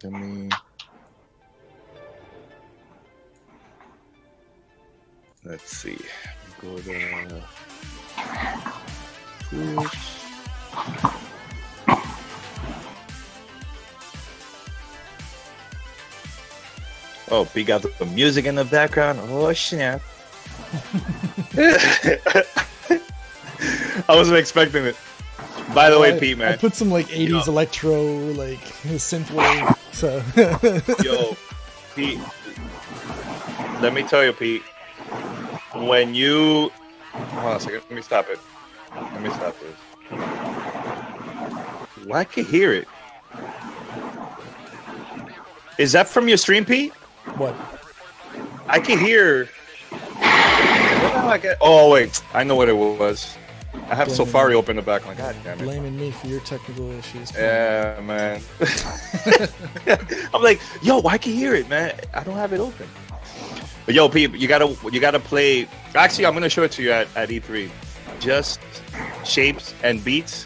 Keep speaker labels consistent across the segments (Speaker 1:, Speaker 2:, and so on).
Speaker 1: Let me. Let's see. Go to Twitch. Oh, we got the music in the background. Oh, snap. I wasn't expecting it. By the way, Pete, man.
Speaker 2: I put some like 80s electro, like synthwave. So.
Speaker 1: Yo, Pete. Let me tell you, Pete. When you. Hold on a second. Let me stop it. Let me stop this. Well, I can hear it. Is that from your stream, Pete?
Speaker 2: What?
Speaker 1: I can hear. Oh, wait. I know what it was. I have Safari open in the background. God damn it.
Speaker 2: Blaming me for your technical issues.
Speaker 1: Yeah, man. I'm like, yo, I can hear it, man. I don't have it open. But yo, Pete, you gotta play. Actually, I'm gonna show it to you at E3. Just shapes and beats.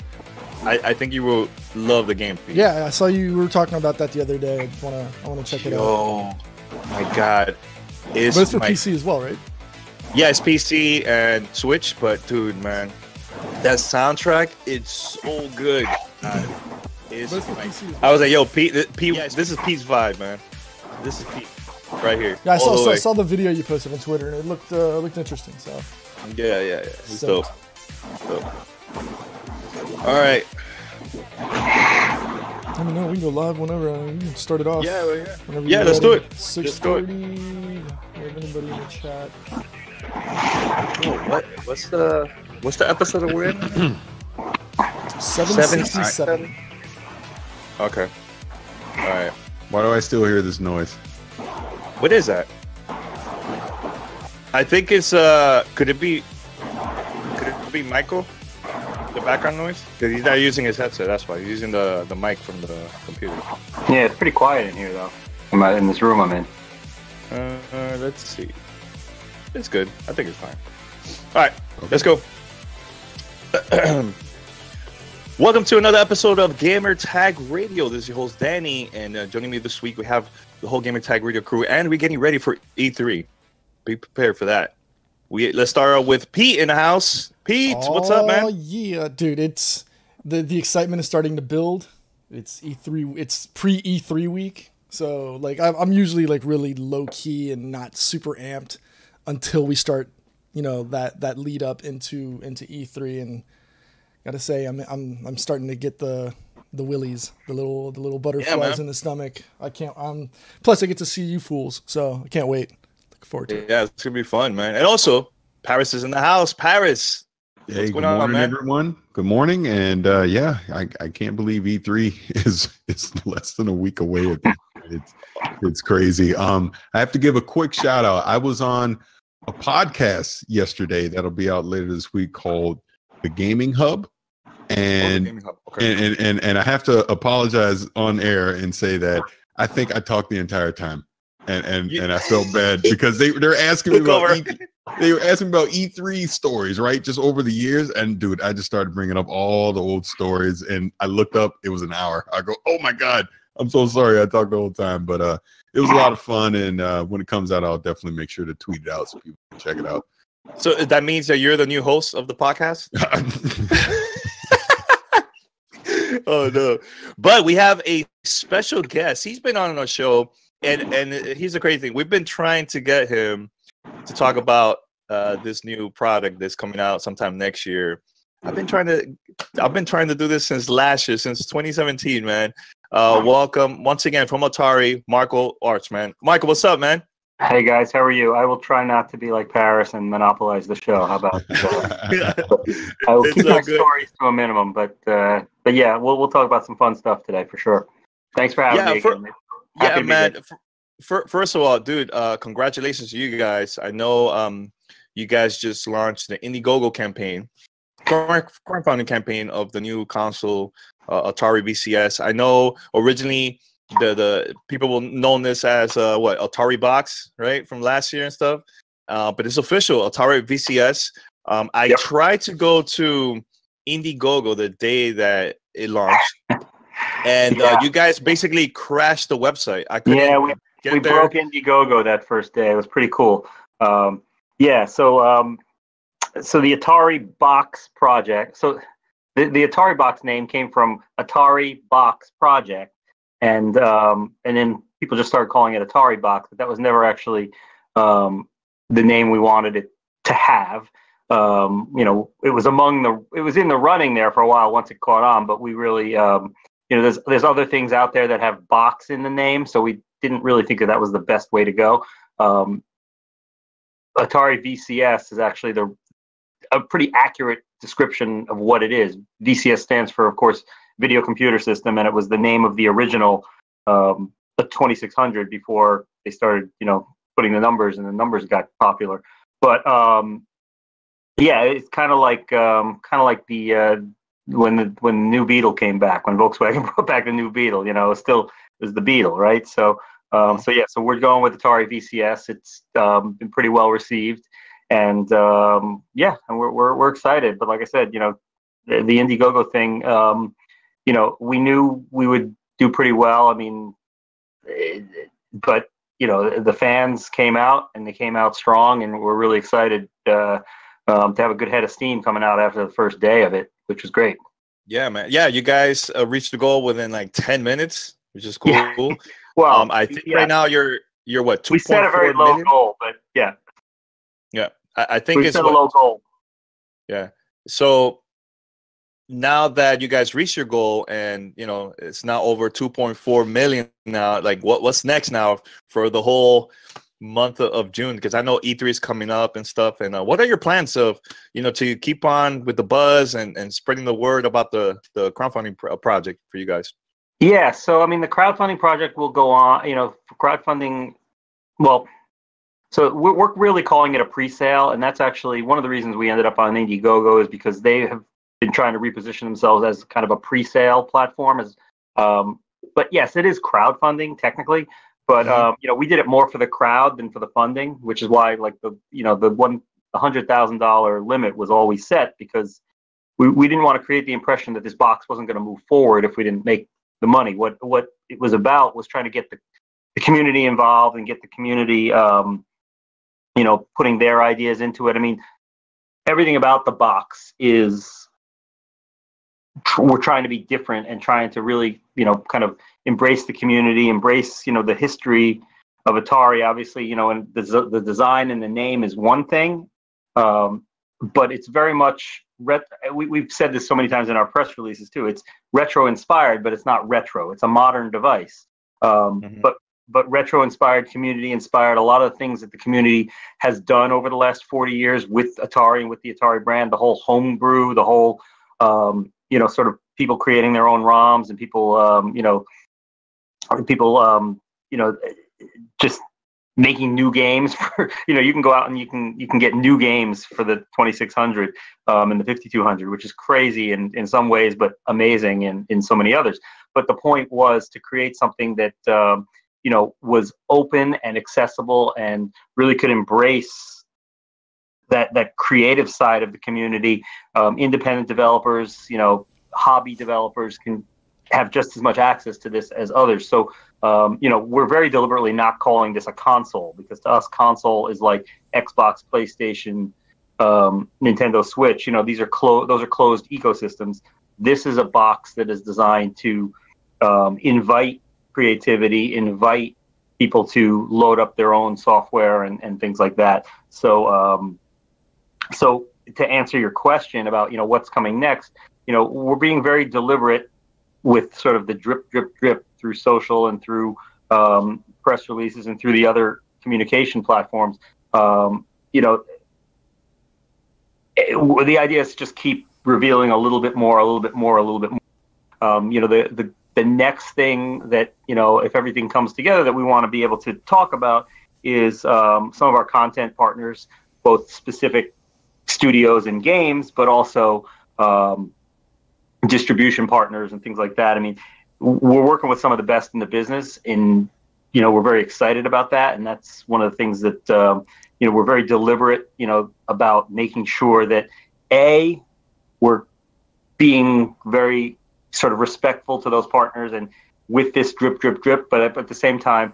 Speaker 1: I think you will love the game, Pete.
Speaker 2: Yeah, I saw you were talking about that the other day. I wanna check it out.
Speaker 1: Oh my God.
Speaker 2: But it's for PC as well, right? Yeah,
Speaker 1: it's PC and Switch, but dude, man, that soundtrack, it's so good. I was like, yo, Pete, this is Pete's vibe, man. This is Pete right here.
Speaker 2: Yeah, I saw the video you posted on Twitter, and it looked interesting. So
Speaker 1: yeah, it's dope. All right.
Speaker 2: Let me know. We can go live whenever. We can start it off.
Speaker 1: Yeah, let's do it.
Speaker 2: 6:30. Have anybody in the chat?
Speaker 1: Oh, what's the episode that we're in?
Speaker 2: 767.
Speaker 1: Okay. All right.
Speaker 3: Why do I still hear this noise?
Speaker 1: What is that? I think it's could it be Michael? The background noise? Because he's not using his headset, that's why. He's using the mic from the computer.
Speaker 4: Yeah, it's pretty quiet in here though. In this room I'm in.
Speaker 1: Let's see. It's good. I think it's fine. Alright, let's go. Welcome to another episode of Gamertag Radio. This is your host Danny, and joining me this week we have the whole Gamertag Radio crew, and we're getting ready for E3. Be prepared for that. Let's start out with Pete in the house. Pete, what's up, man?
Speaker 2: Oh yeah, dude! It's the excitement is starting to build. It's E3. It's pre-E3 week, so like I'm usually like really low key and not super amped until we start, that lead up into E3. And gotta say, I'm starting to get the willies, the little butterflies in the stomach. Plus I get to see you fools, so I can't wait. Looking forward to it.
Speaker 1: Yeah, it's gonna be fun, man. And also, Paris is in the house. Paris.
Speaker 3: Hey, good morning, everyone. Good morning, and I can't believe E3 is less than a week away. It's crazy. I have to give a quick shout out. I was on a podcast yesterday that'll be out later this week called The Gaming Hub, and and I have to apologize on air and say that I think I talked the entire time, and I felt bad because they're asking me about they were asking about E3 stories, right? Just over the years. And dude, I just started bringing up all the old stories, and I looked up, it was an hour. I go, oh my God, I'm so sorry. I talked the whole time, but it was a lot of fun. And when it comes out, I'll definitely make sure to tweet it out so people can check it out.
Speaker 1: So that means that you're the new host of the podcast? Oh no. But we have a special guest. He's been on our show, and here's the crazy thing. We've been trying to get him to talk about this new product that's coming out sometime next year. I've been trying to do this since last year, since 2017, man. Welcome once again from Atari, Arzt, man. Michael, what's up, man?
Speaker 4: Hey guys, how are you? I will try not to be like Paris and monopolize the show. How about that? I will keep my stories to a minimum, but yeah, we'll talk about some fun stuff today for sure. Thanks for having me again.
Speaker 1: Yeah, man. First of all, dude, congratulations to you guys. I know you guys just launched the Indiegogo campaign, crowdfunding campaign of the new console, Atari VCS. I know originally the people will know this as Atari Box, right, from last year and stuff. But it's official, Atari VCS. I tried to go to Indiegogo the day that it launched, And you guys basically crashed the website. I couldn't.
Speaker 4: Yeah, we broke Indiegogo that first day. It was pretty cool. So the Atari Box project. So the Atari Box name came from Atari Box Project, and then people just started calling it Atari Box, but that was never actually the name we wanted it to have. It was in the running there for a while once it caught on, but we really, there's other things out there that have box in the name, so we didn't really think that was the best way to go. Atari VCS is actually a pretty accurate description of what it is. VCS stands for, of course, Video Computer System, and it was the name of the original the 2600 before they started, putting the numbers, and the numbers got popular. But it's kind of like the when the new Beetle came back, when Volkswagen brought back the new Beetle. It was the Beetle, right? So we're going with Atari VCS. It's been pretty well received, and and we're excited. But like I said, the Indiegogo thing, we knew we would do pretty well. I mean, but the fans came out, and they came out strong, and we're really excited to have a good head of steam coming out after the first day of it, which was great.
Speaker 1: Yeah, man. Yeah, you guys reached the goal within like 10 minutes, which is cool.
Speaker 4: Yeah. Well,
Speaker 1: I think right now you're what? 2.
Speaker 4: We set a very low goal, but yeah.
Speaker 1: Yeah, I think
Speaker 4: we
Speaker 1: it's
Speaker 4: set a low goal.
Speaker 1: Yeah. So now that you guys reached your goal, and it's now over 2.4 million now, like what's next now for the whole month of June? Because I know E3 is coming up and stuff. And what are your plans of to keep on with the buzz and spreading the word about the crowdfunding project for you guys?
Speaker 4: Yeah, so I mean, the crowdfunding project will go on. For crowdfunding, well, so we're really calling it a pre-sale, and that's actually one of the reasons we ended up on Indiegogo, is because they have been trying to reposition themselves as kind of a pre-sale platform. But yes, it is crowdfunding technically, but we did it more for the crowd than for the funding, which is why like the $100,000 limit was always set, because we didn't want to create the impression that this box wasn't going to move forward if we didn't make the money. What it was about was trying to get the community involved and get the community putting their ideas into it. I mean, everything about the box is we're trying to be different and trying to really kind of embrace the community, embrace the history of Atari. Obviously, and the design and the name is one thing, but it's very much we've said this so many times in our press releases too. It's retro inspired, but it's not retro. It's a modern device. But retro inspired, community inspired. A lot of the things that the community has done over the last 40 years with Atari and with the Atari brand, the whole homebrew, the whole sort of people creating their own ROMs, and people just making new games for you can go out and you can get new games for the 2600 and the 5200, which is crazy in some ways, but amazing in so many others. But the point was to create something that was open and accessible and really could embrace that creative side of the community. Independent developers, hobby developers can have just as much access to this as others. So, we're very deliberately not calling this a console, because to us, console is like Xbox, PlayStation, Nintendo Switch. Those are closed ecosystems. This is a box that is designed to invite creativity, invite people to load up their own software and things like that. So, so to answer your question about what's coming next, we're being very deliberate with sort of the drip through social and through press releases and through the other communication platforms. The idea is to just keep revealing a little bit more. The next thing that, if everything comes together, that we want to be able to talk about is some of our content partners, both specific studios and games, but also distribution partners and things like that. I mean, we're working with some of the best in the business, and we're very excited about that. And that's one of the things that we're very deliberate about making sure that we're being very sort of respectful to those partners and with this drip, but at the same time,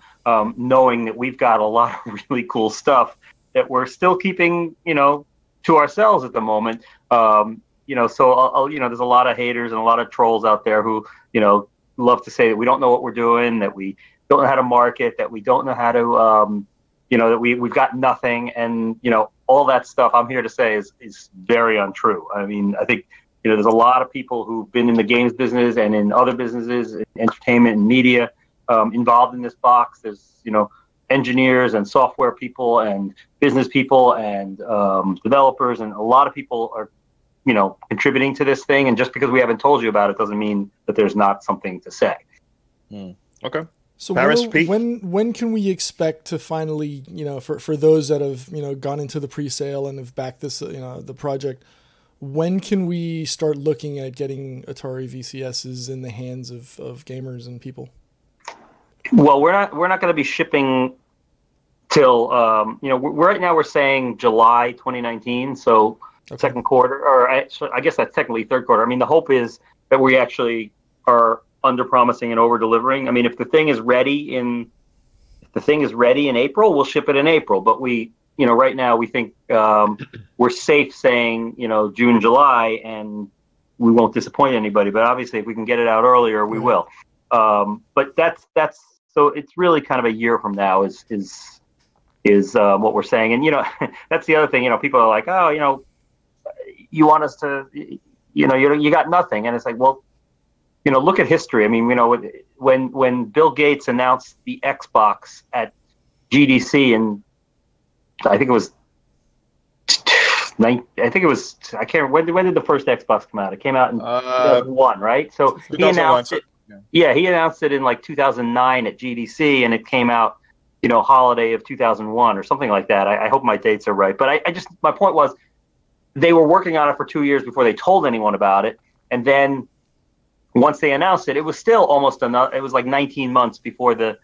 Speaker 4: knowing that we've got a lot of really cool stuff that we're still keeping, to ourselves at the moment. So there's a lot of haters and a lot of trolls out there who, love to say that we don't know what we're doing, that we don't know how to market, that we don't know how to, that we've got nothing. And, all that stuff I'm here to say is very untrue. I mean, I think, there's a lot of people who've been in the games business and in other businesses, in entertainment and media, involved in this box. There's, engineers and software people and business people and developers, and a lot of people are, contributing to this thing. And just because we haven't told you about it doesn't mean that there's not something to say.
Speaker 1: Okay.
Speaker 2: So
Speaker 1: Paris,
Speaker 2: when can we expect to finally, for those that have, gone into the pre-sale and have backed this, the project, when can we start looking at getting Atari VCSs in the hands of gamers and people?
Speaker 4: Well, we're not going to be shipping till right now we're saying July 2019, so okay. Second quarter, or I guess that's technically third quarter. I mean, the hope is that we actually are under promising and over delivering. I mean, if the thing is ready in April, we'll ship it in April. But we, right now we think we're safe saying June, July, and we won't disappoint anybody. But obviously, if we can get it out earlier, we will. But that's so it's really kind of a year from now is what we're saying. And that's the other thing. People are like, oh, you want us to, you got nothing, and it's like, well, look at history. I mean, when Bill Gates announced the Xbox at GDC, and I think it was, I can't remember, when did the first Xbox come out? It came out in 2001, right? So he announced it. Yeah, he announced it in like 2009 at GDC, and it came out, holiday of 2001 or something like that. I hope my dates are right. But my point was, they were working on it for 2 years before they told anyone about it. And then once they announced it, it was still it was like 19 months before the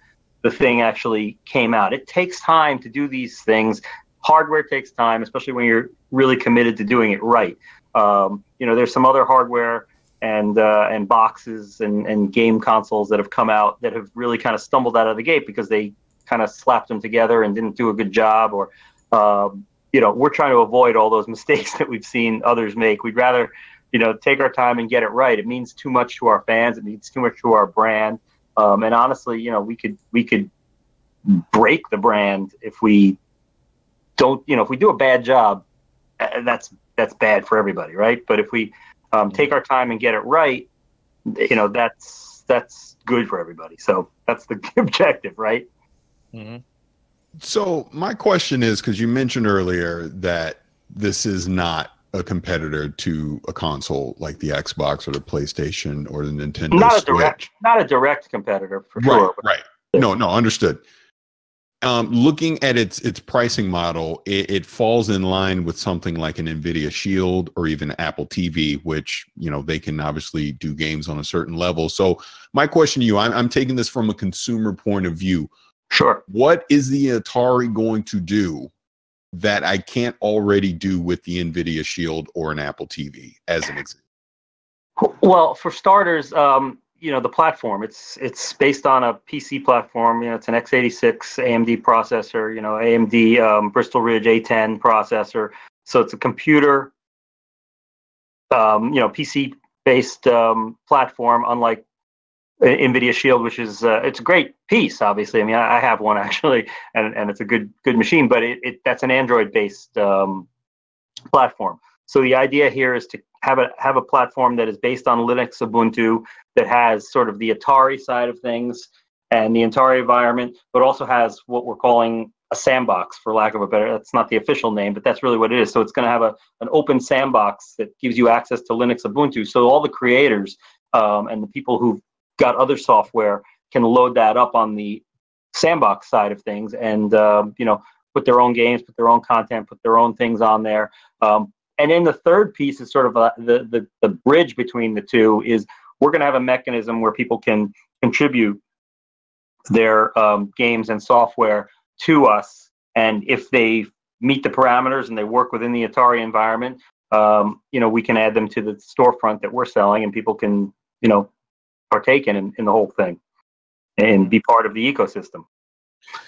Speaker 4: thing actually came out. It takes time to do these things. Hardware takes time, especially when you're really committed to doing it right. There's some other hardware and boxes and game consoles that have come out that have really kind of stumbled out of the gate because they kind of slapped them together and didn't do a good job, or we're trying to avoid all those mistakes that we've seen others make. We'd rather take our time and get it right. It means too much to our fans. It means too much to our brand. And honestly, we could break the brand if we don't. If we do a bad job, that's bad for everybody, right? But if we take our time and get it right, that's good for everybody. So that's the objective, right?
Speaker 1: Mm-hmm.
Speaker 3: So my question is, because you mentioned earlier that this is not a competitor to a console like the Xbox or the PlayStation or the Nintendo Switch.
Speaker 4: Not a direct competitor for sure.
Speaker 3: Right. No, understood. Looking at its pricing model, it falls in line with something like an NVIDIA Shield or even Apple TV, which they can obviously do games on a certain level. So my question to you, I'm taking this from a consumer point of view.
Speaker 4: Sure.
Speaker 3: What is the Atari going to do that I can't already do with the NVIDIA Shield or an Apple TV, as an example?
Speaker 4: Well, for starters, the platform, it's based on a PC platform. It's an x86 AMD processor, AMD Bristol Ridge A10 processor. So it's a computer, PC-based platform, unlike NVIDIA Shield, which is it's a great piece. Obviously, I mean, I have one actually, and it's a good machine. But that's an Android-based platform. So the idea here is to have a platform that is based on Linux Ubuntu, that has sort of the Atari side of things and the Atari environment, but also has what we're calling a sandbox, for lack of a better. That's not the official name, but that's really what it is. So it's going to have an open sandbox that gives you access to Linux Ubuntu. So all the creators and the people who've got other software can load that up on the sandbox side of things, and put their own games, put their own content, put their own things on there. And then the third piece is sort of the bridge between the two. Is we're going to have a mechanism where people can contribute their games and software to us, and if they meet the parameters and they work within the Atari environment, we can add them to the storefront that we're selling, and people can partake in the whole thing and be part of the ecosystem.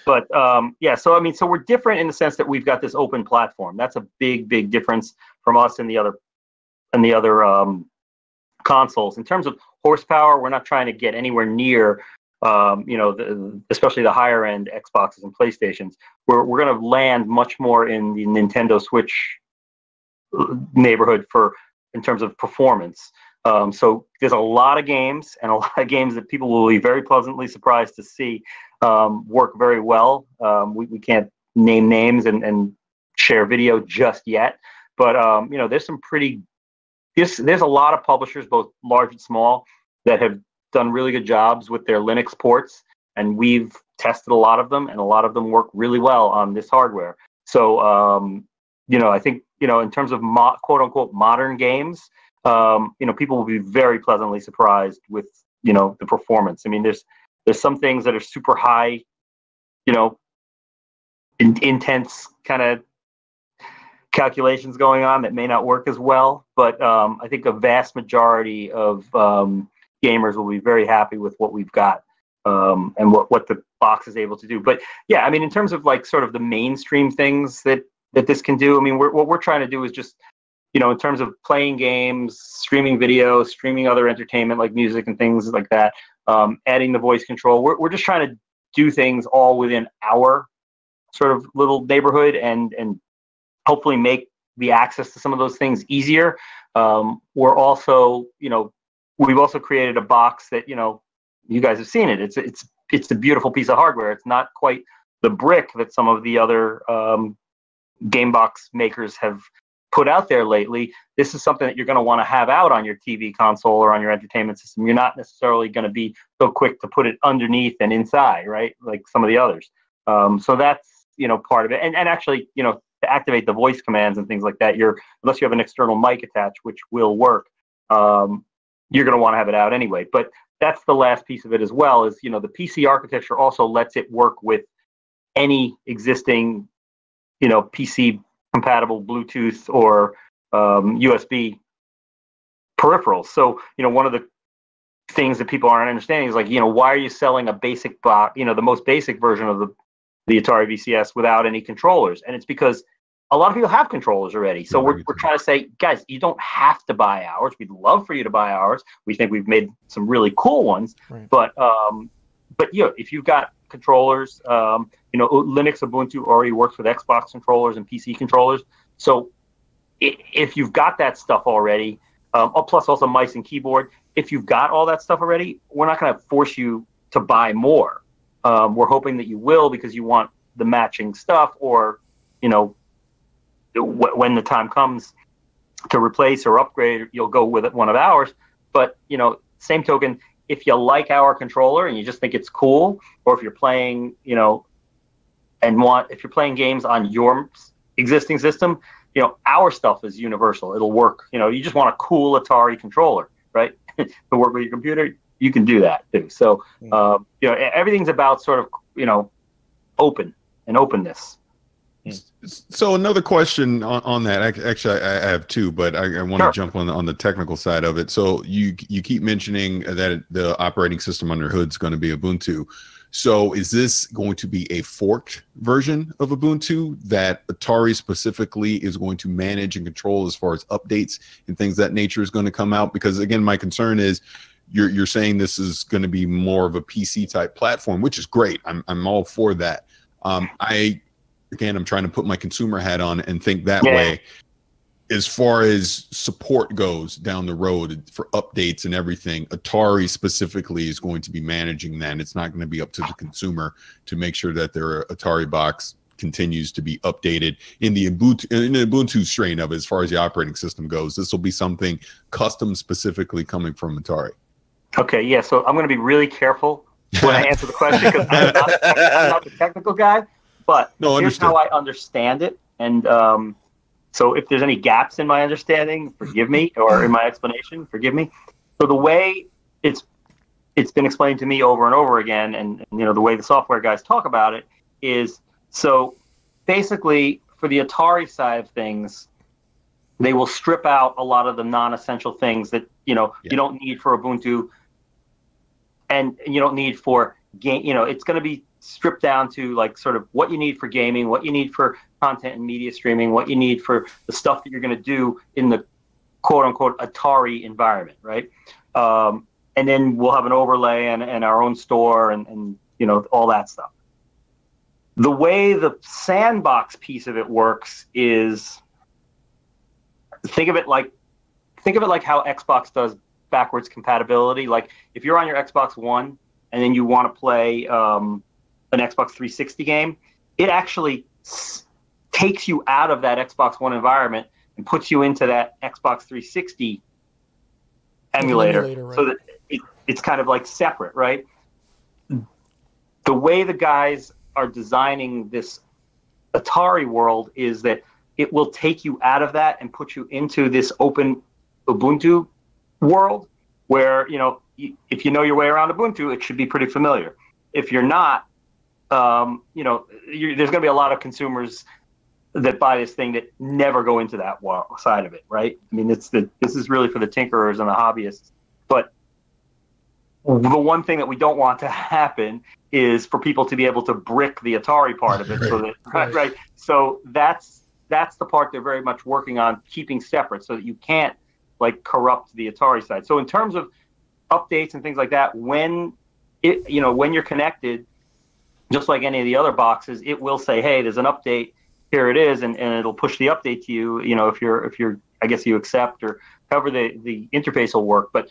Speaker 4: But so we're different in the sense that we've got this open platform. That's a big difference from us and the other consoles. In terms of horsepower, we're not trying to get anywhere near especially the higher end Xboxes and PlayStations. We're going to land much more in the Nintendo Switch neighborhood in terms of performance. So there's a lot of games that people will be very pleasantly surprised to see work very well. We can't name names and share video just yet, but there's some there's a lot of publishers, both large and small, that have done really good jobs with their Linux ports, and we've tested a lot of them, and a lot of them work really well on this hardware. So I think in terms of quote unquote modern games, people will be very pleasantly surprised with the performance. I mean, there's some things that are super high, intense kind of calculations going on that may not work as well, but I think a vast majority of gamers will be very happy with what we've got and what the box is able to do. But yeah, I mean, in terms of like sort of the mainstream things that this can do, I mean, what we're trying to do is just, in terms of playing games, streaming video, streaming other entertainment like music and things like that, adding the voice control. We're just trying to do things all within our sort of little neighborhood and hopefully make the access to some of those things easier. We're also, we've also created a box that, you guys have seen it. It's a beautiful piece of hardware. It's not quite the brick that some of the other game box makers have put out there lately. This is something that you're going to want to have out on your TV console or on your entertainment system. You're not necessarily going to be so quick to put it underneath and inside, right? Like some of the others. So that's, part of it. And actually, to activate the voice commands and things like that, unless you have an external mic attached, which will work, you're going to want to have it out anyway. But that's the last piece of it as well, is, the PC architecture also lets it work with any existing, PC compatible Bluetooth or USB peripherals. So, one of the things that people aren't understanding is like, why are you selling a basic box, the most basic version of the Atari VCS without any controllers? And it's because a lot of people have controllers already. So we're trying to say, guys, you don't have to buy ours. We'd love for you to buy ours. We think we've made some really cool ones. Right. But if you've got controllers, Linux Ubuntu already works with Xbox controllers and PC controllers. So if you've got that stuff already, plus also mice and keyboard, if you've got all that stuff already, we're not going to force you to buy more. We're hoping that you will, because you want the matching stuff, or, when the time comes to replace or upgrade, you'll go with one of ours. But, same token, if you like our controller and you just think it's cool, or if you're playing, if you're playing games on your existing system, our stuff is universal. It'll work. You just want a cool Atari controller, right? To work with your computer, you can do that too. So, everything's about sort of, open and openness.
Speaker 3: So another question on that. Actually, I have two, but I want to jump on the technical side of it. So you keep mentioning that the operating system under hood is going to be Ubuntu. So is this going to be a forked version of Ubuntu that Atari specifically is going to manage and control as far as updates and things that nature is going to come out? Because again, my concern is you're saying this is going to be more of a PC type platform, which is great. I'm all for that. I'm trying to put my consumer hat on and think that way. As far as support goes down the road for updates and everything, Atari specifically is going to be managing that. It's not going to be up to the consumer to make sure that their Atari box continues to be updated in the Ubuntu strain of it. As far as the operating system goes, this will be something custom specifically coming from Atari. Okay,
Speaker 4: yeah. So I'm going to be really careful when I answer the question, because I'm not the technical guy. But here's how I understand it. And so if there's any gaps in my understanding, forgive me, or in my explanation, forgive me. So the way it's been explained to me over and over again, and the way the software guys talk about it is, so basically for the Atari side of things, they will strip out a lot of the non-essential things that You don't need for Ubuntu, and you don't need for game. It's going to be stripped down to like sort of what you need for gaming, what you need for content and media streaming, what you need for the stuff that you're going to do in the quote unquote Atari environment, right? And then we'll have an overlay and our own store and all that stuff. The way the sandbox piece of it works is think of it like how Xbox does backwards compatibility. Like if you're on your Xbox One and then you want to play an Xbox 360 game, it actually takes you out of that Xbox One environment and puts you into that Xbox 360 emulator, right? So that it's kind of like separate, right? The way the guys are designing this Atari world is that it will take you out of that and put you into this open Ubuntu world where, if you know your way around Ubuntu, it should be pretty familiar. If you're not, there's going to be a lot of consumers that buy this thing that never go into that side of it, right? I mean, this is really for the tinkerers and the hobbyists. But the one thing that we don't want to happen is for people to be able to brick the Atari part of it. Right. So that's the part they're very much working on keeping separate, so that you can't like corrupt the Atari side. So in terms of updates and things like that, when you're connected, just like any of the other boxes, it will say, hey, there's an update, here it is, and it'll push the update to you, if you're I guess you accept or however the interface will work. But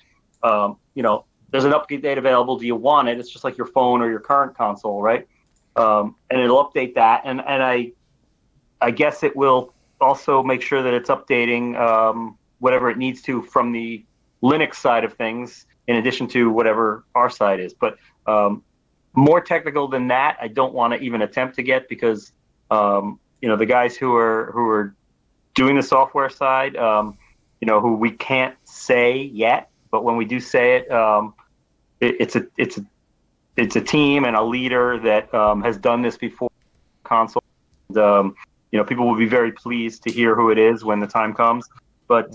Speaker 4: there's an update date available. Do you want it? It's just like your phone or your current console, right? And it'll update that, and I guess it will also make sure that it's updating whatever it needs to from the Linux side of things, in addition to whatever our side is. But more technical than that, I don't want to even attempt to get, because the guys who are doing the software side, who we can't say yet, but when we do say it, it's a team and a leader that has done this before console. And, people will be very pleased to hear who it is when the time comes. But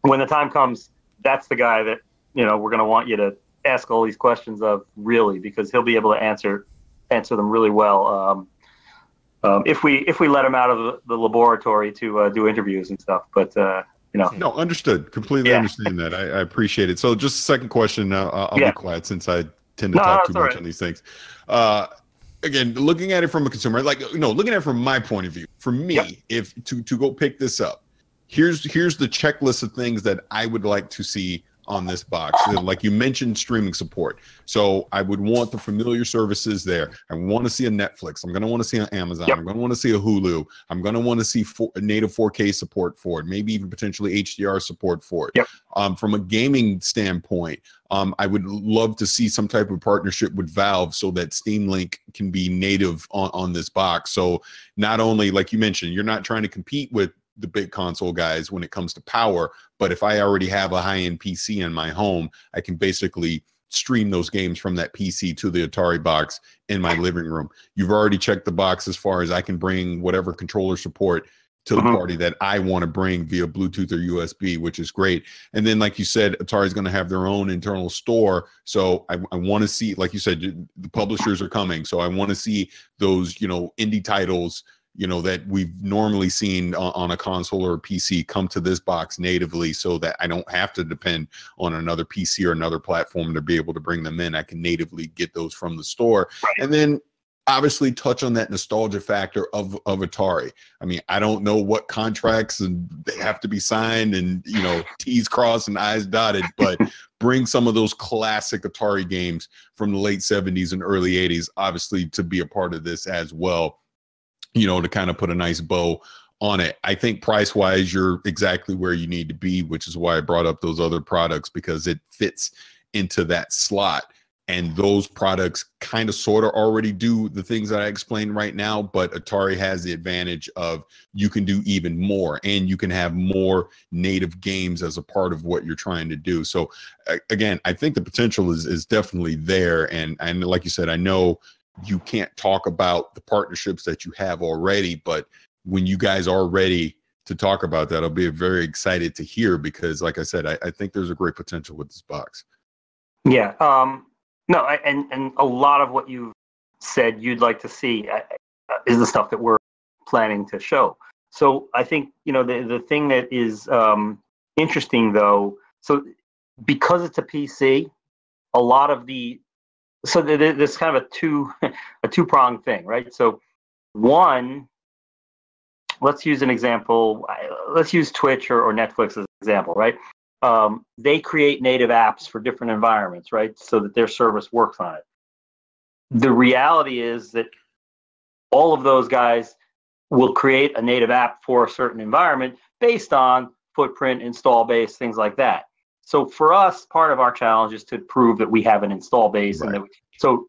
Speaker 4: when the time comes, that's the guy that we're going to want you to ask all these questions of, really, because he'll be able to answer them really well. If we let him out of the laboratory to do interviews and stuff, but
Speaker 3: No, understood. Completely understand that. I appreciate it. So just a second question. I'll be quiet since I tend to talk too much on these things. Again, looking at it from a consumer, looking at it from my point of view, for me, if to go pick this up, here's the checklist of things that I would like to see on this box. Like you mentioned, streaming support. So I would want the familiar services there. I want to see a Netflix. I'm going to want to see an Amazon. I'm going to want to see a Hulu. I'm going to want to see native 4K support for it, maybe even potentially HDR support for it. From a gaming standpoint, I would love to see some type of partnership with Valve so that Steam Link can be native on this box. So not only, like you mentioned, you're not trying to compete with the big console guys when it comes to power, but if I already have a high-end PC in my home, I can basically stream those games from that PC to the Atari box in my living room. You've already checked the box as far as I can bring whatever controller support to the party that I want to bring via Bluetooth or USB, which is great. And then, like you said, Atari's going to have their own internal store. So I want to see, like you said, the publishers are coming. So I want to see those, indie titles, that we've normally seen on a console or a PC come to this box natively, so that I don't have to depend on another PC or another platform to be able to bring them in. I can natively get those from the store. And then obviously touch on that nostalgia factor of Atari. I mean, I don't know what contracts and they have to be signed and, T's crossed and I's dotted, but bring some of those classic Atari games from the late 70s and early 80s, obviously, to be a part of this as well. To kind of put a nice bow on it. I think price-wise, you're exactly where you need to be, which is why I brought up those other products, because it fits into that slot. And those products kind of sort of already do the things that I explained right now, but Atari has the advantage of you can do even more, and you can have more native games as a part of what you're trying to do. So again, I think the potential is definitely there. And like you said, I know you can't talk about the partnerships that you have already, but when you guys are ready to talk about that. I'll be very excited to hear because, like I said, I think there's a great potential with this box.
Speaker 4: Yeah. No, and a lot of what you said you'd like to see is the stuff that we're planning to show. So I think, the thing that is interesting though, so because it's a PC, a lot of there's kind of a two-pronged thing, right? So one, let's use an example. Let's use Twitch or Netflix as an example, right? They create native apps for different environments, right? So that their service works on it. The reality is that all of those guys will create a native app for a certain environment based on footprint, install base, things like that. So for us, part of our challenge is to prove that we have an install base,
Speaker 3: Right.
Speaker 4: and that so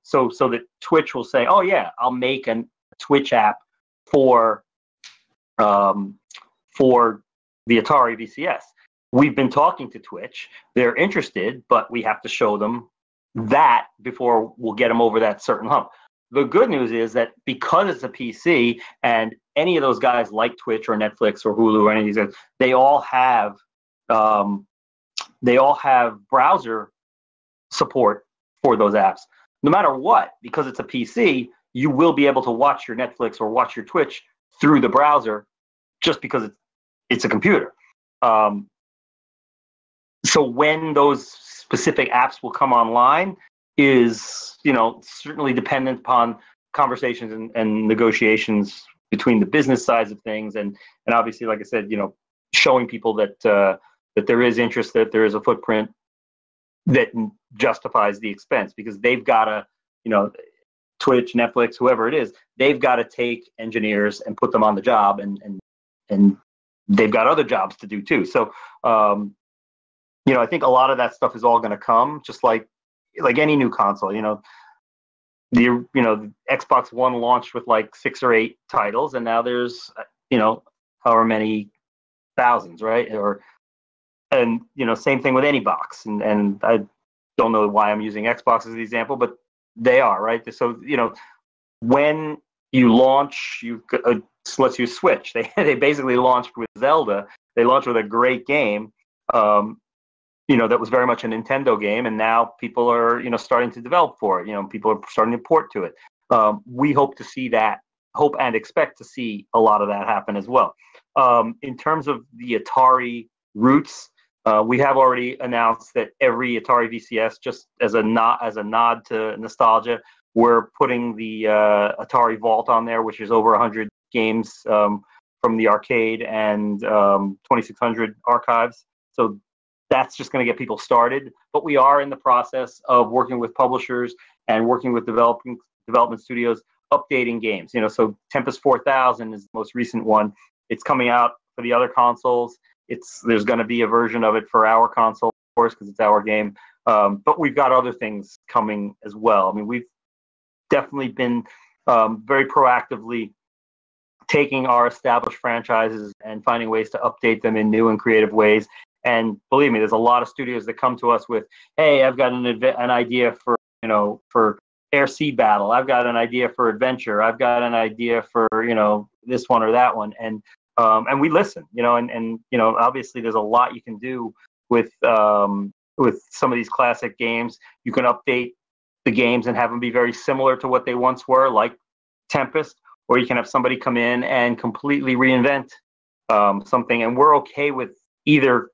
Speaker 4: that Twitch will say, "Oh yeah, I'll make a Twitch app for the Atari VCS." We've been talking to Twitch; they're interested, but we have to show them that before we'll get them over that certain hump. The good news is that because it's a PC, and any of those guys like Twitch or Netflix or Hulu or any of these guys, they all have browser support for those apps. No matter what, because it's a PC, you will be able to watch your Netflix or watch your Twitch through the browser just because it's a computer. So when those specific apps will come online is, certainly dependent upon conversations and negotiations between the business sides of things. And obviously, like I said, showing people that there is interest, that there is a footprint that justifies the expense, because they've got to, Twitch, Netflix, whoever it is, they've got to take engineers and put them on the job, and they've got other jobs to do too. So, I think a lot of that stuff is all going to come, just like any new console. The Xbox One launched with like 6 or 8 titles, and now there's however many thousands, right? And same thing with any box, and I don't know why I'm using Xbox as the example, but they are, right? So when you launch, so let's use Switch. They basically launched with Zelda. They launched with a great game, that was very much a Nintendo game, and now people are starting to develop for it. People are starting to port to it. We hope and expect to see a lot of that happen as well. In terms of the Atari roots, we have already announced that every Atari VCS, just as a nod to nostalgia, we're putting the Atari Vault on there, which is over 100 games from the arcade and 2600 archives. So that's just going to get people started. But we are in the process of working with publishers and working with development studios, updating games. So Tempest 4000 is the most recent one. It's coming out for the other consoles. There's going to be a version of it for our console, of course, because it's our game. But we've got other things coming as well. I mean, we've definitely been very proactively taking our established franchises and finding ways to update them in new and creative ways. And believe me, there's a lot of studios that come to us with, "Hey, I've got an idea for Air Sea Battle. I've got an idea for Adventure. I've got an idea for this one or that one." And we listen, and obviously there's a lot you can do with some of these classic games. You can update the games and have them be very similar to what they once were, like Tempest, or you can have somebody come in and completely reinvent something. And we're okay with either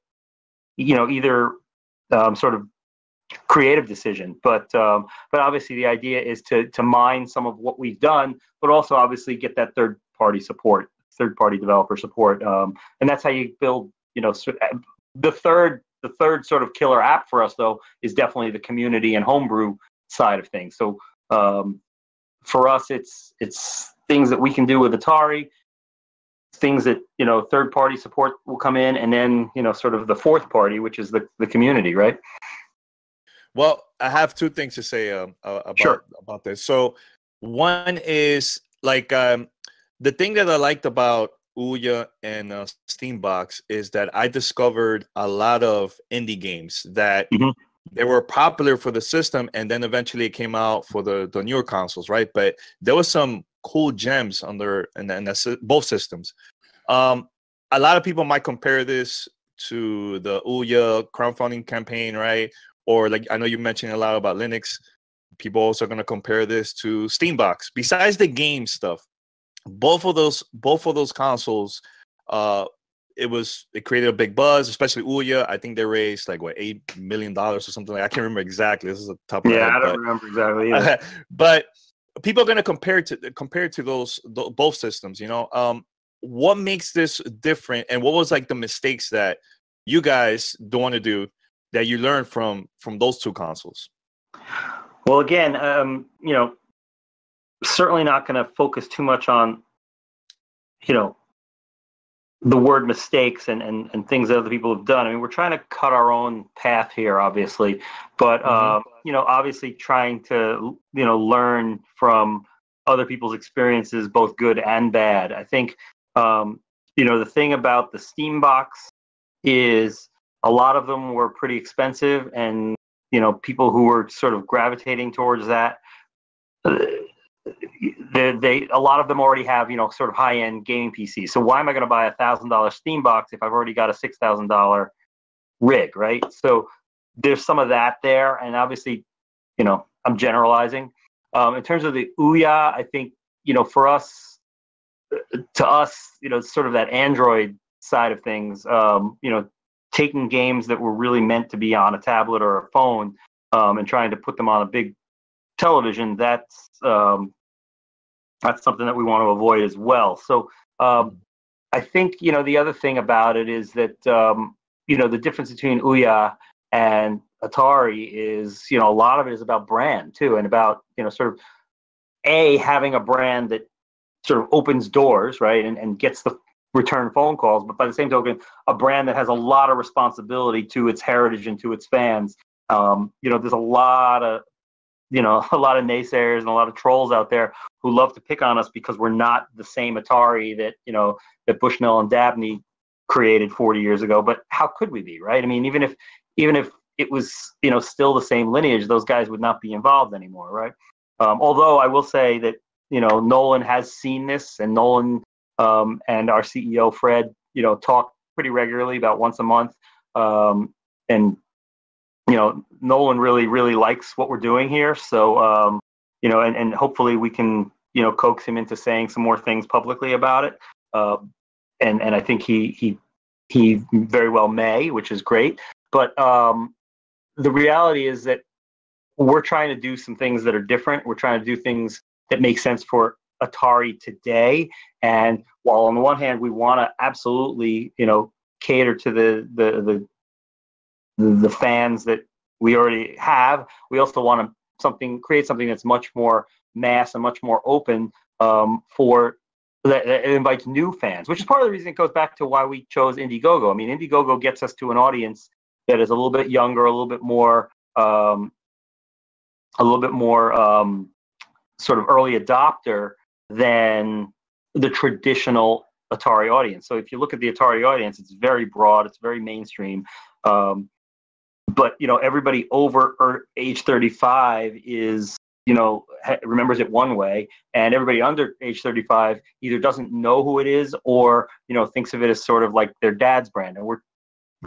Speaker 4: sort of creative decision, but obviously the idea is to mine some of what we've done, but also obviously get that third party developer support, and that's how you build. The third sort of killer app for us though is definitely the community and homebrew side of things. So for us, it's things that we can do with Atari, things that third party support will come in, and then sort of the fourth party, which is the community, right?
Speaker 1: Well, I have 2 things to say about this. So one is like the thing that I liked about Ouya and Steambox is that I discovered a lot of indie games that they were popular for the system, and then eventually it came out for the newer consoles, right? But there was some cool gems on there, and both systems. a lot of people might compare this to the Ouya crowdfunding campaign, right? Or like I know you mentioned a lot about Linux. People also going to compare this to Steambox. Besides the game stuff, both of those consoles, it created a big buzz, especially Ouya. I think they raised like what, $8 million or something. I can't remember exactly. This is a top of my head,
Speaker 4: I don't remember exactly either.
Speaker 1: But people are going to compare to those both systems. What makes this different, and what was like the mistakes that you guys don't want to do that you learned from those two consoles?
Speaker 4: Well, again, certainly not going to focus too much on, the word mistakes and things that other people have done. I mean, we're trying to cut our own path here, obviously, but obviously trying to learn from other people's experiences, both good and bad. I think the thing about the Steam box is a lot of them were pretty expensive, and people who were sort of gravitating towards that, a lot of them already have sort of high-end gaming PCs. So why am I going to buy $1,000 Steam box if I've already got a $6,000 rig, right? So there's some of that there, and obviously, I'm generalizing. In terms of the Ouya, I think for us, sort of that Android side of things, taking games that were really meant to be on a tablet or a phone and trying to put them on a big television, that's something that we want to avoid as well. So I think the other thing about it is that the difference between Ouya and Atari is a lot of it is about brand too, and about sort of having a brand that sort of opens doors, right, and gets the return phone calls, but by the same token, a brand that has a lot of responsibility to its heritage and to its fans. There's a lot of naysayers and a lot of trolls out there who love to pick on us because we're not the same Atari that Bushnell and Dabney created 40 years ago. But how could we be, right? I mean, even if it was still the same lineage, those guys would not be involved anymore, right? Although I will say that Nolan has seen this, and Nolan and our CEO Fred talk pretty regularly, about once a month, and Nolan really likes what we're doing here. So, and hopefully we can, coax him into saying some more things publicly about it. And I think he very well may, which is great. But the reality is that we're trying to do some things that are different. We're trying to do things that make sense for Atari today. And while on the one hand, we want to absolutely, cater to the fans that we already have, we also want to create something that's much more mass and much more open for that invites new fans, which is part of the reason it goes back to why we chose Indiegogo. I mean, Indiegogo gets us to an audience that is a little bit younger, a little bit more sort of early adopter than the traditional Atari audience. So if you look at the Atari audience, it's very broad, it's very mainstream. But everybody over age 35 is remembers it one way, and everybody under age 35 either doesn't know who it is or thinks of it as sort of like their dad's brand. And we're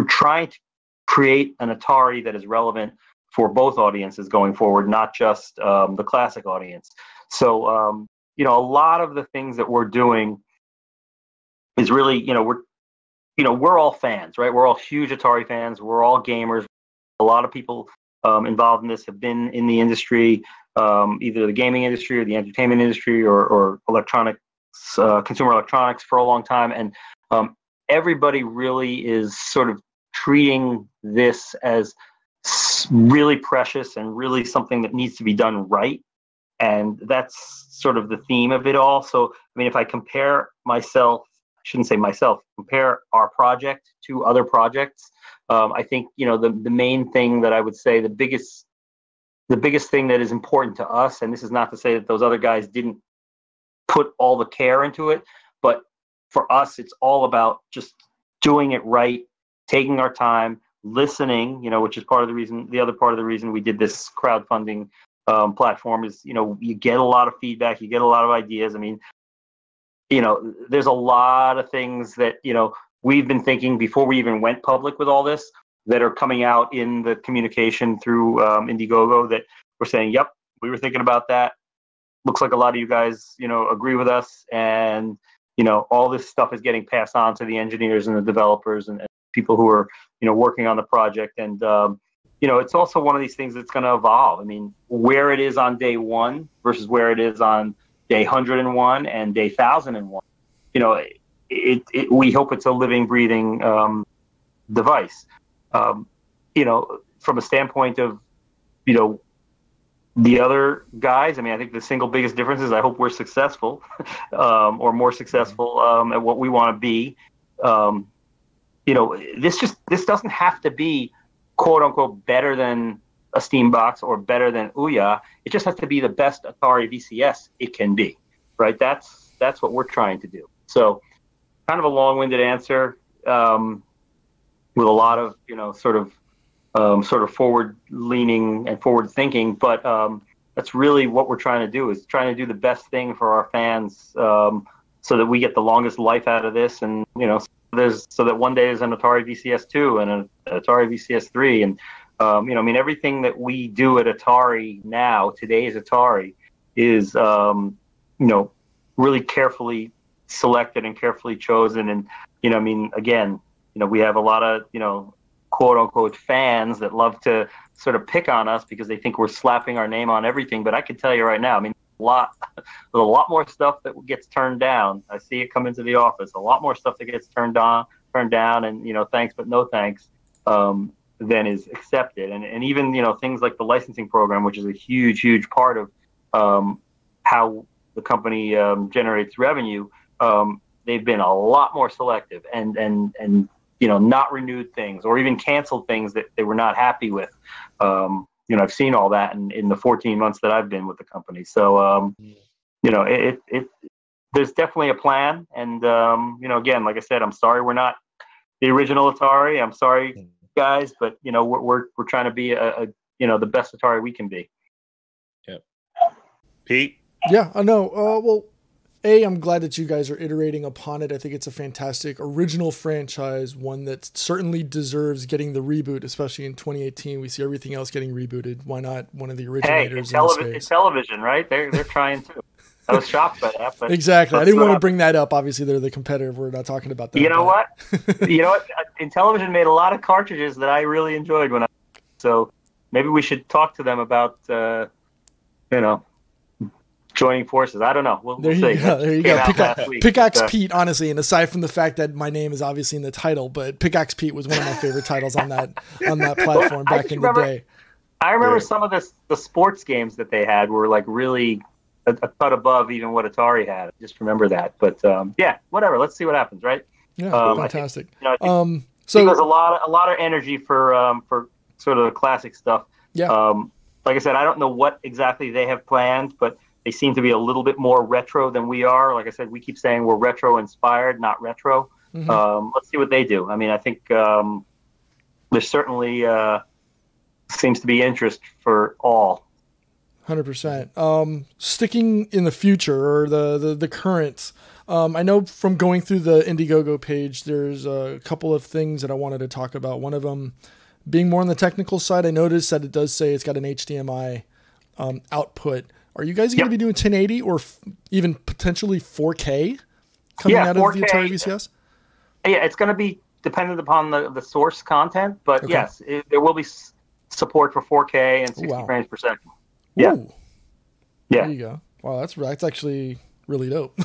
Speaker 4: trying to create an Atari that is relevant for both audiences going forward, not just the classic audience. So a lot of the things that we're doing is really we're all fans, right? We're all huge Atari fans. We're all gamers. A lot of people involved in this have been in the industry, either the gaming industry or the entertainment industry or electronics, consumer electronics for a long time. And everybody really is sort of treating this as really precious and really something that needs to be done right. And that's sort of the theme of it all. So, I mean, if I compare compare our project to other projects, I think, the main thing that I would say, the biggest thing that is important to us, and this is not to say that those other guys didn't put all the care into it, but for us, it's all about just doing it right, taking our time, listening, which is the other part of the reason we did this crowdfunding platform is, you get a lot of feedback, you get a lot of ideas. I mean, there's a lot of things that, we've been thinking before we even went public with all this, that are coming out in the communication through Indiegogo, that we're saying, yep, we were thinking about that. Looks like a lot of you guys, agree with us. And, all this stuff is getting passed on to the engineers and the developers and people who are, working on the project. And, it's also one of these things that's going to evolve. I mean, where it is on day one versus where it is on day 101 and day 1001, we hope it's a living, breathing device. From a standpoint of, the other guys, I think the single biggest difference is I hope we're successful or more successful at what we want to be. This doesn't have to be quote unquote better than a Steam box or better than Ouya. It just has to be the best Atari VCS it can be, right? That's what we're trying to do. So kind of a long-winded answer with a lot of, sort of forward-leaning and forward-thinking, but that's really what we're trying to do, is trying to do the best thing for our fans, so that we get the longest life out of this, and so that one day there's an Atari VCS 2 and an Atari VCS 3, and everything that we do at Atari now, today's Atari, is really carefully selected and carefully chosen, and again, we have a lot of quote unquote fans that love to sort of pick on us because they think we're slapping our name on everything. But I can tell you right now, there's a lot more stuff that gets turned down. I see it come into the office. A lot more stuff that gets turned down, and thanks but no thanks, than is accepted. And even things like the licensing program, which is a huge part of how the company generates revenue. They've been a lot more selective and not renewed things or even canceled things that they were not happy with. I've seen all that in the 14 months that I've been with the company. So, there's definitely a plan. And, again, like I said, I'm sorry we're not the original Atari. I'm sorry, guys, but, we're trying to be the best Atari we can be.
Speaker 1: Yep. Pete?
Speaker 2: Yeah, I know. Well, I'm glad that you guys are iterating upon it. I think it's a fantastic original franchise, one that certainly deserves getting the reboot, especially in 2018. We see everything else getting rebooted. Why not one of the originators in the space?
Speaker 4: It's television, right? They're trying to. I was shocked by that. But
Speaker 2: exactly. I didn't want to bring that up. Obviously, they're the competitor. We're not talking about that.
Speaker 4: You know what? Intellivision made a lot of cartridges that I really enjoyed so maybe we should talk to them about, joining forces. I don't know. We'll see.
Speaker 2: There you go. Pickaxe Pete, honestly, and aside from the fact that my name is obviously in the title, but Pickaxe Pete was one of my favorite titles on that platform back in the day.
Speaker 4: I remember some of the sports games that they had were like really a cut above even what Atari had. I just remember that. But whatever. Let's see what happens, right?
Speaker 2: Yeah, fantastic.
Speaker 4: I think there's a lot of energy for sort of the classic stuff.
Speaker 2: Yeah.
Speaker 4: Like I said, I don't know what exactly they have planned, but they seem to be a little bit more retro than we are. Like I said, we keep saying we're retro inspired, not retro. Mm-hmm. Let's see what they do. I think there's certainly seems to be interest for all.
Speaker 2: 100%. Sticking in the future or the current, I know from going through the Indiegogo page, there's a couple of things that I wanted to talk about. One of them being more on the technical side. I noticed that it does say it's got an HDMI output. Are you guys going to be doing 1080 or even potentially 4K coming out of 4K, the Atari VCS?
Speaker 4: Yeah, it's going to be dependent upon the source content, but okay. Yes, there will be support for 4K and 60 frames per second. Yeah.
Speaker 2: Ooh. Yeah. There you go. Wow, that's actually really dope.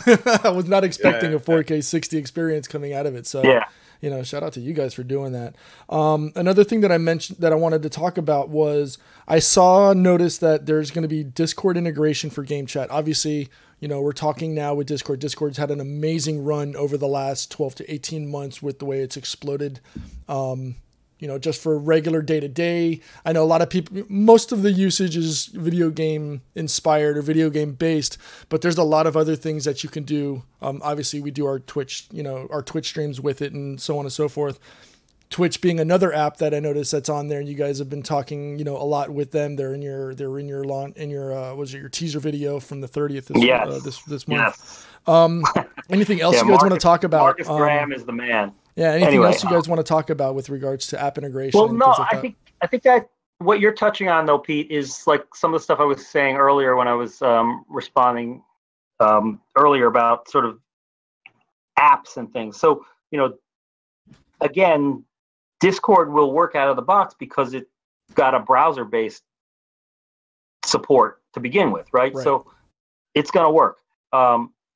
Speaker 2: I was not expecting a 4K 60 experience coming out of it. So, shout out to you guys for doing that. Another thing that I mentioned that I wanted to talk about was I noticed that there's going to be Discord integration for Game Chat. Obviously, we're talking now with Discord. Discord's had an amazing run over the last 12 to 18 months with the way it's exploded. Just for regular day-to-day. I know a lot of people, most of the usage is video game inspired or video game based, but there's a lot of other things that you can do. Obviously we do our Twitch streams with it and so on and so forth. Twitch being another app that I noticed that's on there, and you guys have been talking, a lot with them. They're in your your teaser video from the 30th this month.
Speaker 4: Yes.
Speaker 2: Anything else you guys want to talk about?
Speaker 4: Marcus Graham is the man.
Speaker 2: Yeah. Anything
Speaker 4: Anyway,
Speaker 2: else you guys want to talk about with regards to app integration?
Speaker 4: Well,
Speaker 2: and
Speaker 4: no,
Speaker 2: things like that?
Speaker 4: I think that what you're touching on though, Pete, is like some of the stuff I was saying earlier when I was responding earlier about sort of apps and things. So, again, Discord will work out of the box because it's got a browser-based support to begin with, right? So it's going to work.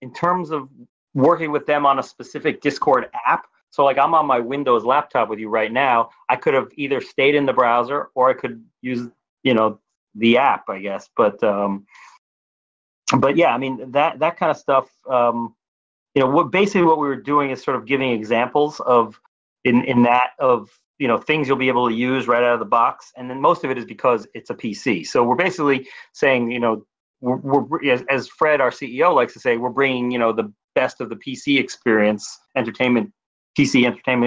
Speaker 4: In terms of working with them on a specific Discord app, so like I'm on my Windows laptop with you right now, I could have either stayed in the browser or I could use, the app, I guess. But yeah, I mean, that kind of stuff, what we were doing is sort of giving examples of things you'll be able to use right out of the box. And then most of it is because it's a PC. So we're basically saying, we're as Fred, our CEO, likes to say, we're bringing, the best of the PC entertainment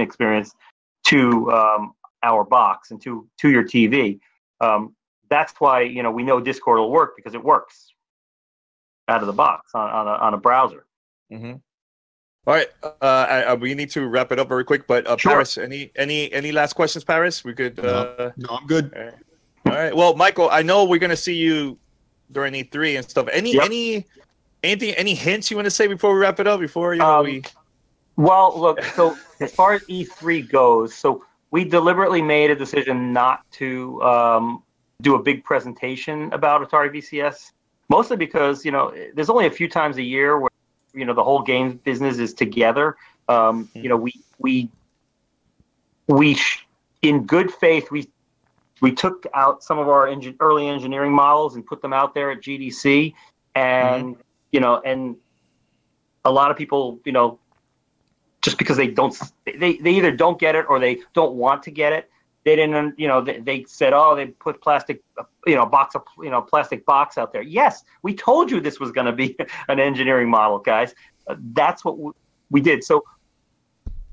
Speaker 4: experience to our box and to your TV. That's why, we know Discord will work because it works out of the box on a browser.
Speaker 1: Mm-hmm. All right, we need to wrap it up very quick. But
Speaker 4: Sure.
Speaker 1: Paris, any last questions, Paris? We could.
Speaker 3: No, I'm good.
Speaker 1: All right. Well, Michael, I know we're gonna see you during E3 and stuff. Any hints you want to say before we wrap it up? Before we.
Speaker 4: Well, look. So as far as E3 goes, so we deliberately made a decision not to do a big presentation about Atari VCS, mostly because there's only a few times a year where the whole game business is together. We in good faith, we took out some of our early engineering models and put them out there at GDC, and and a lot of people, just because they either don't get it or they don't want to get it. They didn't, they said, oh, they put plastic box out there. Yes, we told you this was going to be an engineering model, guys. That's what we did. So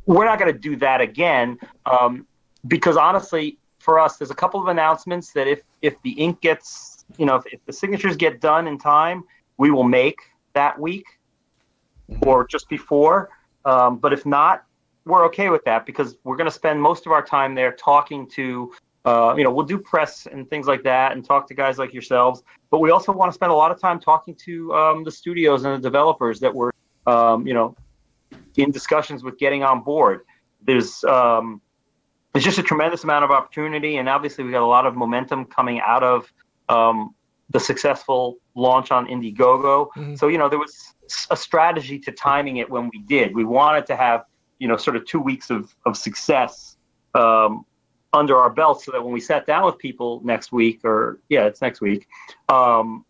Speaker 4: we're not going to do that again, because honestly, for us, there's a couple of announcements that if the ink gets, if the signatures get done in time, we will make that week or just before. But if not, we're okay with that because we're going to spend most of our time there talking to, we'll do press and things like that and talk to guys like yourselves. But we also want to spend a lot of time talking to the studios and the developers that we're, in discussions with getting on board. There's just a tremendous amount of opportunity, and obviously we got a lot of momentum coming out of the successful launch on Indiegogo. Mm-hmm. So there was a strategy to timing it when we did. We wanted to have sort of 2 weeks of success under our belt, so that when we sat down with people next week, it's next week, we'll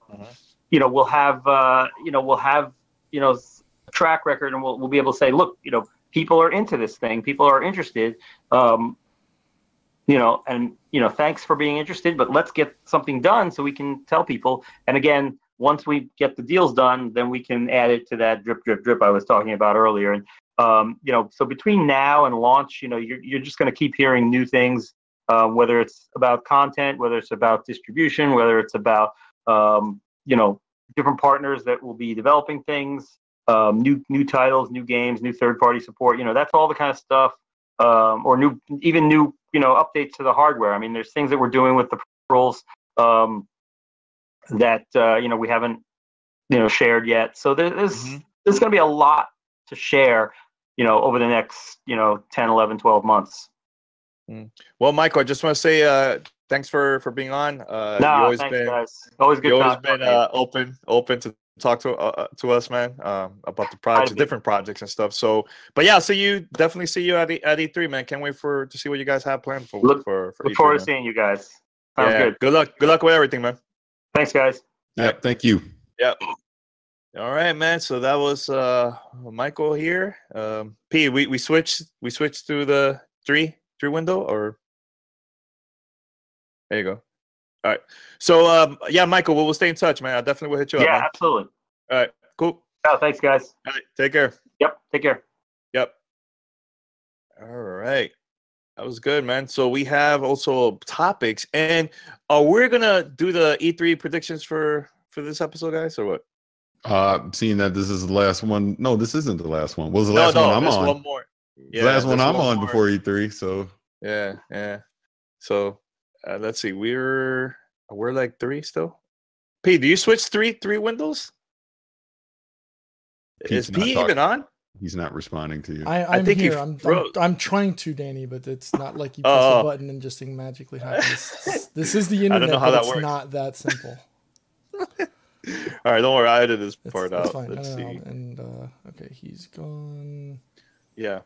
Speaker 4: have a track record, and we'll be able to say, look, people are into this thing, people are interested, thanks for being interested, but let's get something done so we can tell people. And again, once we get the deals done, then we can add it to that drip, drip, drip I was talking about earlier. And so between now and launch, you're just going to keep hearing new things, whether it's about content, whether it's about distribution, whether it's about, different partners that will be developing things, new titles, new games, new third-party support. That's all the kind of stuff, or new updates to the hardware. I mean, there's things that we're doing with the peripherals that we haven't shared yet. So there's going to be a lot to share over the next 10, 11, 12 months.
Speaker 1: Well, Michael, I just want to say thanks for being on.
Speaker 4: Thanks, guys. Always good.
Speaker 1: You've always been open to talk to us, man, about the projects, different projects and stuff. So, but yeah, definitely see you at E3, man. Can't wait to see what you guys have planned for
Speaker 4: look
Speaker 1: E3,
Speaker 4: forward to
Speaker 1: man.
Speaker 4: seeing you guys. Sounds good.
Speaker 1: Good luck with everything, man.
Speaker 4: Thanks, guys.
Speaker 3: Yep. Thank you.
Speaker 1: Yep. All right, man. So that was Michael here. P, we switched to the three window, or there you go. All right. So Michael, we'll stay in touch, man. I definitely will hit you up.
Speaker 4: Yeah,
Speaker 1: man.
Speaker 4: absolutely.
Speaker 1: All right. Cool.
Speaker 4: Oh, thanks, guys.
Speaker 1: All right. Take care.
Speaker 4: Yep. Take care.
Speaker 1: Yep. All right. That was good, man. So we have also topics, and we're gonna do the E3 predictions for this episode, guys, or what?
Speaker 3: Seeing that this is the last one. No, this isn't the last one. What was the last one I'm on?
Speaker 1: One more.
Speaker 3: The last one I'm on before E3. So
Speaker 1: yeah. So let's see. We're like 3 still. P, do you switch three windows?
Speaker 3: Pete's
Speaker 1: Is P even on?
Speaker 3: He's not responding to you.
Speaker 2: I'm
Speaker 1: think
Speaker 2: here. I'm trying to, Danny, but it's not like you press a button and just thing magically happens. This is the internet, but it's not that simple.
Speaker 1: All right, don't worry. I edited this part out.
Speaker 2: Fine.
Speaker 1: Let's see.
Speaker 2: And okay, he's gone.
Speaker 1: Yeah.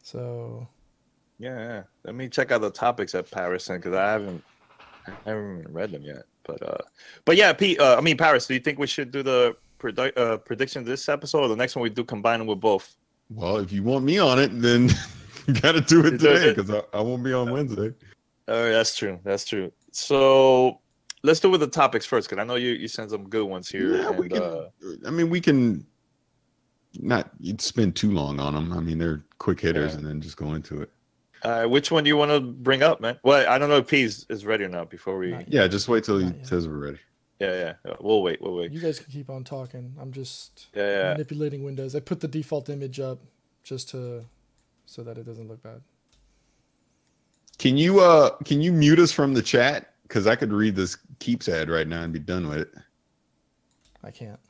Speaker 2: So.
Speaker 1: Yeah. Let me check out the topics at Paris because I haven't read them yet. But yeah, Pete. I mean, Paris. Do you think we should do the prediction this episode, or the next one we do combine them with both?
Speaker 3: Well, if you want me on it, then you got to do it today because I won't be on Wednesday.
Speaker 1: Oh, that's true. So let's do with the topics first, because I know you sent some good ones here.
Speaker 3: Yeah,
Speaker 1: and,
Speaker 3: we can not spend too long on them. I mean, they're quick hitters, and then just go into it.
Speaker 1: Which one do you want to bring up, man? Well, I don't know if P is ready or not before we.
Speaker 3: Yeah, just wait till he says we're ready.
Speaker 1: Yeah. We'll wait.
Speaker 2: You guys can keep on talking. I'm just
Speaker 1: Yeah.
Speaker 2: manipulating Windows. I put the default image up just so that it doesn't look bad.
Speaker 3: Can you mute us from the chat? Because I could read this Keeps ad right now and be done with it.
Speaker 2: I can't.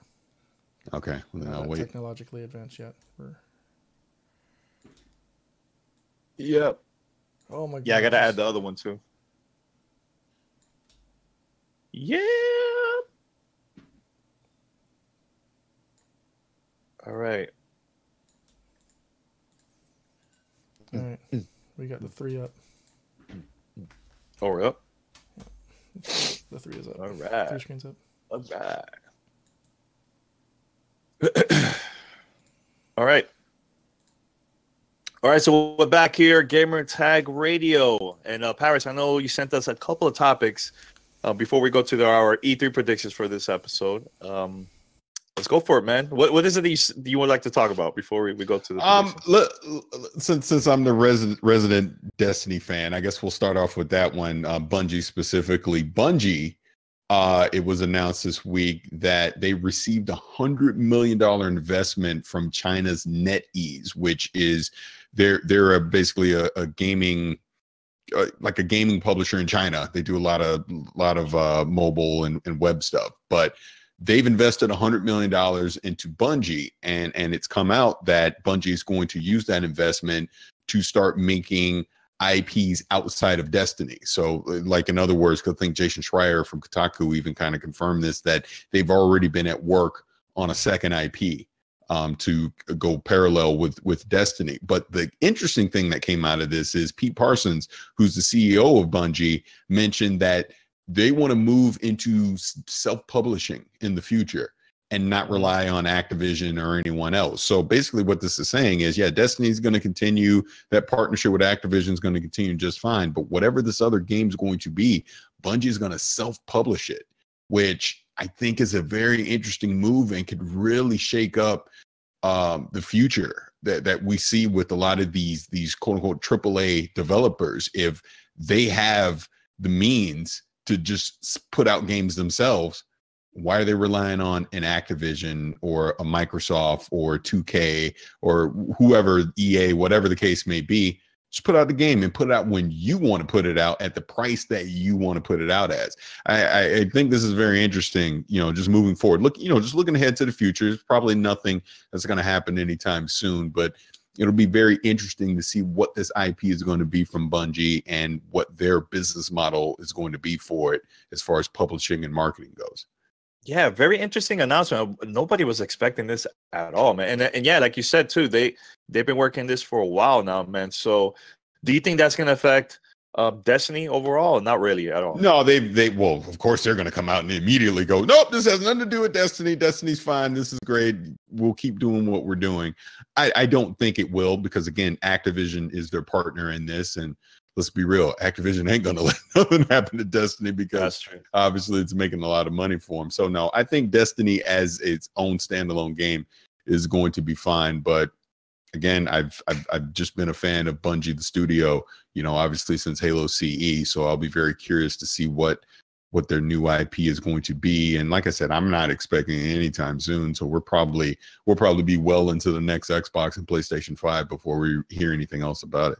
Speaker 3: Okay, well, then I'll wait.
Speaker 2: Technologically advanced yet?
Speaker 1: Yep.
Speaker 2: Oh my god.
Speaker 1: Yeah, I gotta add the other one too. Yeah. All right.
Speaker 2: We got the 3 up.
Speaker 1: Oh, we're up.
Speaker 2: The 3 is up.
Speaker 1: All right.
Speaker 2: 3 screens up.
Speaker 1: All right. All right, so we're back here, Gamertag Radio. And Paris, I know you sent us a couple of topics before we go to our E3 predictions for this episode. Let's go for it, man. What is it that you would like to talk about before we go to the
Speaker 3: since I'm the resident Destiny fan, I guess we'll start off with that one. Bungie specifically. Bungie, it was announced this week that they received $100 million investment from China's NetEase, which is they're basically a gaming like a gaming publisher in China. They do a lot of mobile and web stuff, but they've invested $100 million into Bungie, and it's come out that Bungie is going to use that investment to start making IPs outside of Destiny. So, like, in other words, I think Jason Schreier from Kotaku even kind of confirmed this, that they've already been at work on a second IP to go parallel with Destiny. But the interesting thing that came out of this is Pete Parsons, who's the CEO of Bungie, mentioned that they want to move into self-publishing in the future and not rely on Activision or anyone else. So basically what this is saying is, yeah, Destiny is going to continue. That partnership with Activision is going to continue just fine. But whatever this other game is going to be, Bungie is going to self-publish it, which I think is a very interesting move and could really shake up the future that we see with a lot of these quote-unquote AAA developers. If they have the means to just put out games themselves, why are they relying on an Activision or a Microsoft or 2K or whoever, EA, whatever the case may be? Just put out the game and put it out when you want to put it out at the price that you want to put it out as. I think this is very interesting, just moving forward. Just looking ahead to the future. There's probably nothing that's going to happen anytime soon, but it'll be very interesting to see what this IP is going to be from Bungie and what their business model is going to be for it as far as publishing and marketing goes.
Speaker 1: Yeah, very interesting announcement. Nobody was expecting this at all, man. And yeah, like you said too, they've been working this for a while now, man. So, do you think that's going to affect Destiny overall? Not really at all. No,
Speaker 3: well, of course they're going to come out and immediately go, nope, this has nothing to do with Destiny. Destiny's fine. This is great. We'll keep doing what we're doing. I don't think it will, because again, Activision is their partner in this, and let's be real, Activision ain't going to let nothing happen to Destiny because obviously it's making a lot of money for them. So no, I think Destiny as its own standalone game is going to be fine. But again, I've just been a fan of Bungie, the studio, obviously since Halo CE. So I'll be very curious to see what what their new IP is going to be. And like I said, I'm not expecting it anytime soon. So we'll probably be well into the next Xbox and PlayStation 5 before we hear anything else about it.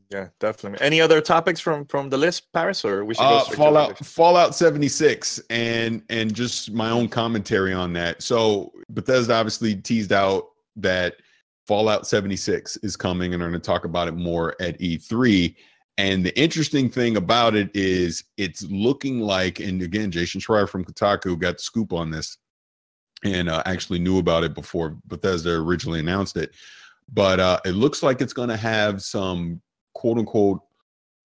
Speaker 1: Yeah, definitely. Any other topics from the list, Paris, or we should go straight to
Speaker 3: Fallout 76 and just my own commentary on that. So Bethesda obviously teased out that Fallout 76 is coming, and we're going to talk about it more at E3. And the interesting thing about it is it's looking like, and again, Jason Schreier from Kotaku got the scoop on this and actually knew about it before Bethesda originally announced it. But it looks like it's going to have some quote unquote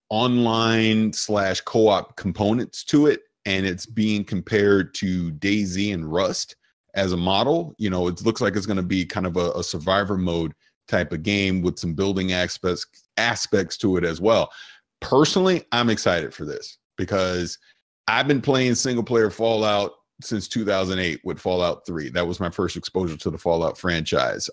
Speaker 3: online / co-op components to it. And it's being compared to DayZ and Rust as a model. You know, it looks like it's going to be kind of a survivor mode type of game with some building aspects to it as well. Personally, I'm excited for this because I've been playing single player Fallout since 2008 with Fallout 3. That was my first exposure to the Fallout franchise.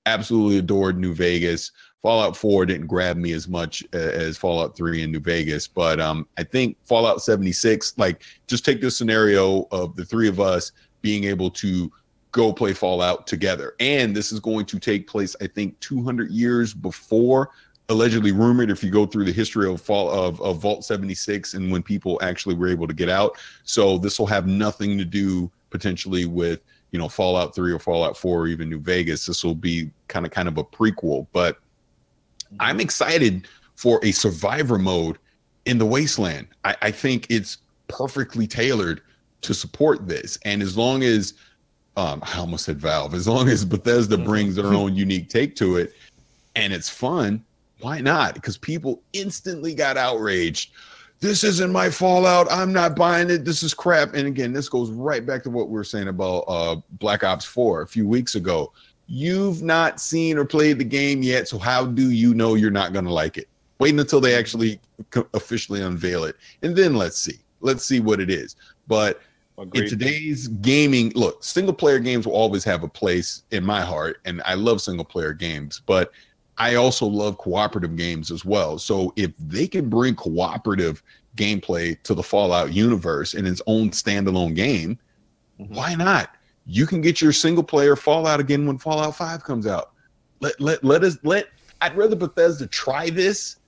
Speaker 3: Absolutely adored New Vegas. Fallout 4 didn't grab me as much as Fallout 3 and New Vegas, but I think Fallout 76, like, just take this scenario of the three of us being able to go play Fallout together. And this is going to take place, I think, 200 years before, allegedly rumored, if you go through the history of Vault 76 and when people actually were able to get out. So this will have nothing to do potentially with, you know, Fallout 3 or Fallout 4 or even New Vegas. This will be kind of a prequel, but I'm excited for a survivor mode in the Wasteland. I think it's perfectly tailored to support this. And as long as I almost said Valve, as long as Bethesda brings their own unique take to it and it's fun, why not? Because people instantly got outraged. This isn't my Fallout. I'm not buying it. This is crap. And again, this goes right back to what we were saying about Black Ops 4 a few weeks ago. You've not seen or played the game yet, so how do you know you're not going to like it? Wait until they actually officially unveil it, and then let's see. Let's see what it is. But in today's gaming, look, single-player games will always have a place in my heart, and I love single-player games, but I also love cooperative games as well. So if they can bring cooperative gameplay to the Fallout universe in its own standalone game, why not? You can get your single player Fallout again when Fallout 5 comes out. I'd rather Bethesda try this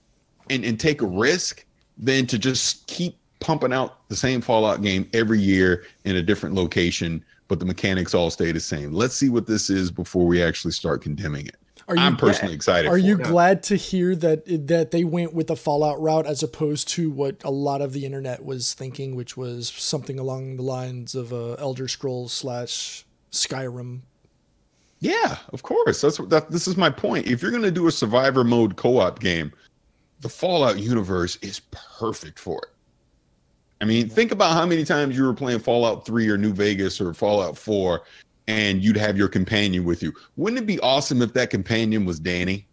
Speaker 3: and take a risk than to just keep pumping out the same Fallout game every year in a different location, but the mechanics all stay the same. Let's see what this is before we actually start condemning it. I'm personally excited.
Speaker 2: Are you glad to hear that they went with the Fallout route as opposed to what a lot of the internet was thinking, which was something along the lines of Elder Scrolls / Skyrim?
Speaker 3: Yeah, of course. This is my point. If you're going to do a survivor mode co-op game, the Fallout universe is perfect for it. I mean, think about how many times you were playing Fallout 3 or New Vegas or Fallout 4 and you'd have your companion with you. Wouldn't it be awesome if that companion was Danny?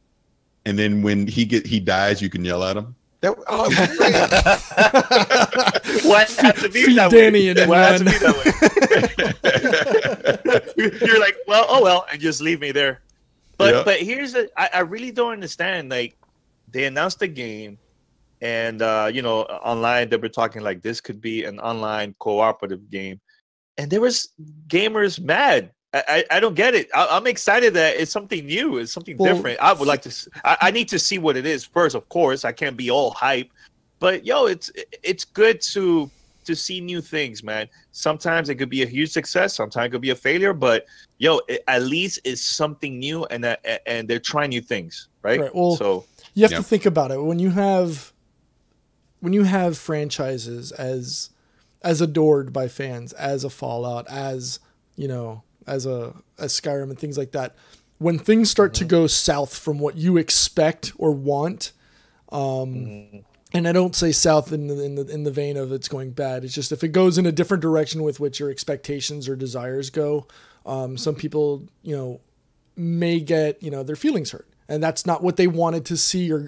Speaker 3: And then when he dies, you can yell at him?
Speaker 1: What had to be that
Speaker 2: Danny
Speaker 1: way? What had to be that way? You're like, well, oh well, and just leave me there. But here's I really don't understand. Like, they announced the game, and online they were talking like this could be an online cooperative game. And there was gamers mad. I don't get it. I'm excited that it's something new. It's something different. I would like to. I need to see what it is first. Of course, I can't be all hype, but it's good to see new things, man. Sometimes it could be a huge success. Sometimes it could be a failure. But at least it's something new, and they're trying new things, right?
Speaker 2: Well, so you have to think about it when you have franchises as adored by fans, as a Fallout, as as Skyrim and things like that. When things start to go south from what you expect or want, and I don't say south in the vein of it's going bad. It's just if it goes in a different direction with which your expectations or desires go, some people may get their feelings hurt, and that's not what they wanted to see or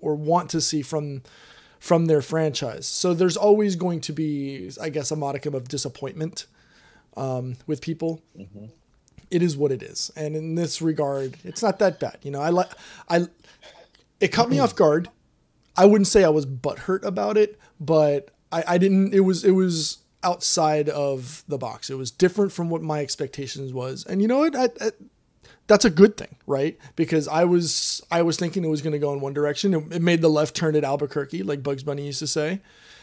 Speaker 2: want to see from their franchise. So there's always going to be, I guess, a modicum of disappointment with people. It is what it is. And in this regard, it's not that bad. It caught me off guard. I wouldn't say I was butthurt about it, but I didn't. It was outside of the box. It was different from what my expectations was, and you know what? That's a good thing, right? Because I was thinking it was going to go in one direction. It made the left turn at Albuquerque, like Bugs Bunny used to say,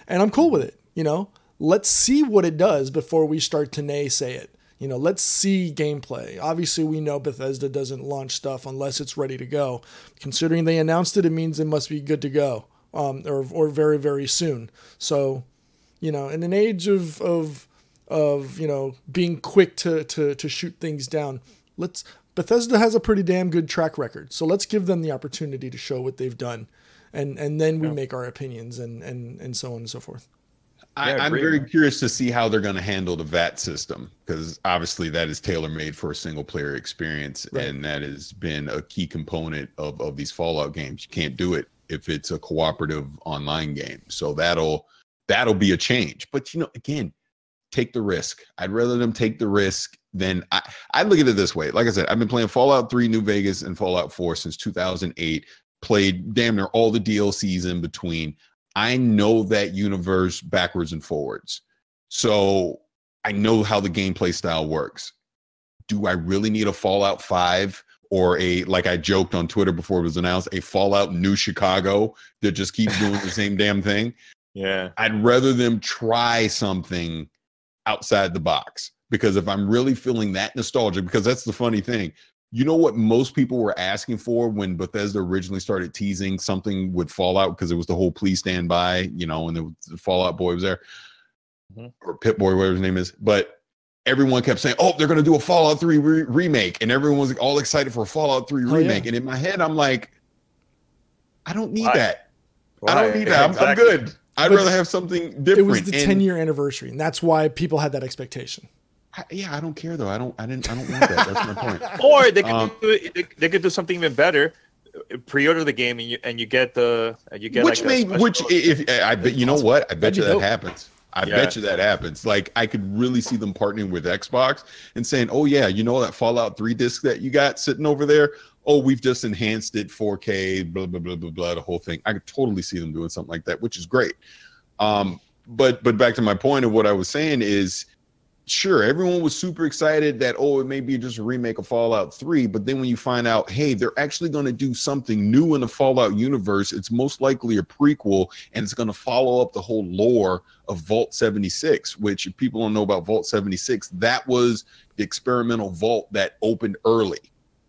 Speaker 2: and I'm cool with it. You know, let's see what it does before we start to naysay it. You know, let's see gameplay. Obviously, we know Bethesda doesn't launch stuff unless it's ready to go. Considering they announced it, it means it must be good to go, or very, very soon. So, you know, in an age of you know, being quick to shoot things down, Bethesda has a pretty damn good track record. So let's give them the opportunity to show what they've done, and then we make our opinions and so on and so forth.
Speaker 3: I'm very curious to see how they're going to handle the VAT system, because obviously that is tailor-made for a single-player experience, right. And that has been a key component of these Fallout games. You can't do it if it's a cooperative online game, so that'll be a change. But you know, again, take the risk. I'd rather them take the risk than I look at it this way. Like I said, I've been playing Fallout 3 New Vegas and Fallout 4 since 2008. Played damn near all the DLCs in between. I know that universe backwards and forwards. So I know how the gameplay style works. Do I really need a Fallout 5 or like I joked on Twitter before it was announced, a Fallout New Chicago that just keeps doing the same damn thing?
Speaker 1: Yeah.
Speaker 3: I'd rather them try something outside the box, because if I'm really feeling that nostalgia, because that's the funny thing. You know what most people were asking for when Bethesda originally started teasing something with Fallout, because it was the whole "Please Stand By," you know, and the Fallout Boy was there, or Pit Boy, whatever his name is. But everyone kept saying, "Oh, they're going to do a Fallout 3 remake," and everyone was all excited for a Fallout 3 remake. Yeah. And in my head, I'm like, I don't need that. I don't need that. I'm good. I'd rather have something different.
Speaker 2: It was the 10-year anniversary, and that's why people had that expectation.
Speaker 3: I don't care though. I don't want that. That's my point.
Speaker 1: Or they could do something even better. Pre-order the game and you get
Speaker 3: which I bet you know what? I bet you that happens. I bet you that happens. Like, I could really see them partnering with Xbox and saying, "Oh yeah, you know that Fallout 3 disc that you got sitting over there? Oh, we've just enhanced it 4K, blah blah blah blah blah." The whole thing. I could totally see them doing something like that, which is great. But back to my point of what I was saying is, sure, everyone was super excited that, oh, it may be just a remake of Fallout 3, but then when you find out, hey, they're actually going to do something new in the Fallout universe, it's most likely a prequel, and it's going to follow up the whole lore of Vault 76, which, if people don't know about Vault 76, that was the experimental vault that opened early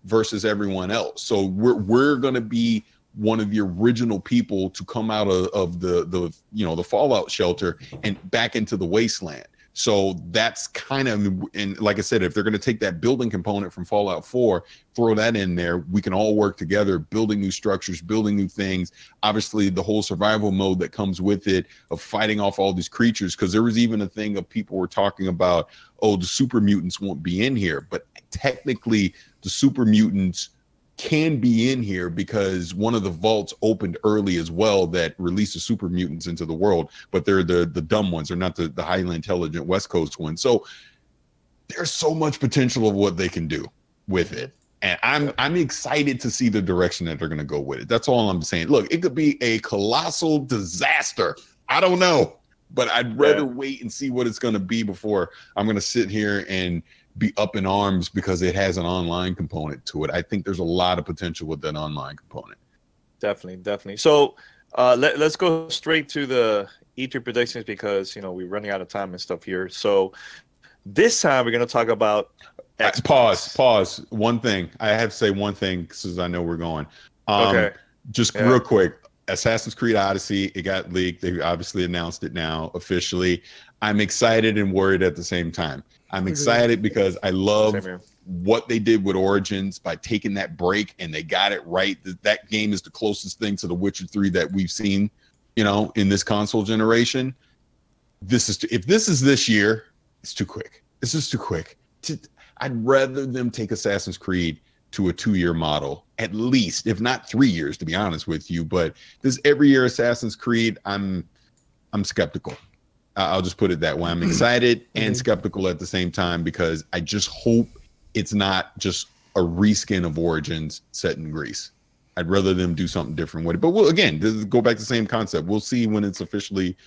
Speaker 3: versus everyone else. So we're going to be one of the original people to come out of the Fallout shelter and back into the wasteland. So that's kind of, and like I said, if they're going to take that building component from Fallout 4, throw that in there, we can all work together, building new structures, building new things. Obviously, the whole survival mode that comes with it of fighting off all these creatures, because there was even a thing of people were talking about, oh, the super mutants won't be in here. But technically, the super mutants can be in here because one of the vaults opened early as well that releases super mutants into the world, but they're the dumb ones. They're not the highly intelligent West Coast ones. So there's so much potential of what they can do with it. And I'm excited to see the direction that they're going to go with it. That's all I'm saying. Look, it could be a colossal disaster. I don't know, but I'd rather wait and see what it's going to be before I'm going to sit here and be up in arms because it has an online component to it. I think there's a lot of potential with that online component.
Speaker 1: Definitely. So let's go straight to the E3 predictions, because we're running out of time and stuff here. So this time we're going to talk about
Speaker 3: pause. One thing I have to say, because I know we're going.
Speaker 1: Okay.
Speaker 3: Just real quick. Assassin's Creed Odyssey, it got leaked. They obviously announced it now officially. I'm excited and worried at the same time. I'm excited because I love what they did with Origins by taking that break, and they got it right. That game is the closest thing to The Witcher 3 that we've seen, in this console generation. If this is this year, it's too quick. This is too quick. I'd rather them take Assassin's Creed to a 2-year model, at least, if not 3 years, to be honest with you. But this every year Assassin's Creed, I'm skeptical. I'll just put it that way. I'm excited and skeptical at the same time, because I just hope it's not just a reskin of Origins set in Greece. I'd rather them do something different with it. But again, go back to the same concept. We'll see when it's officially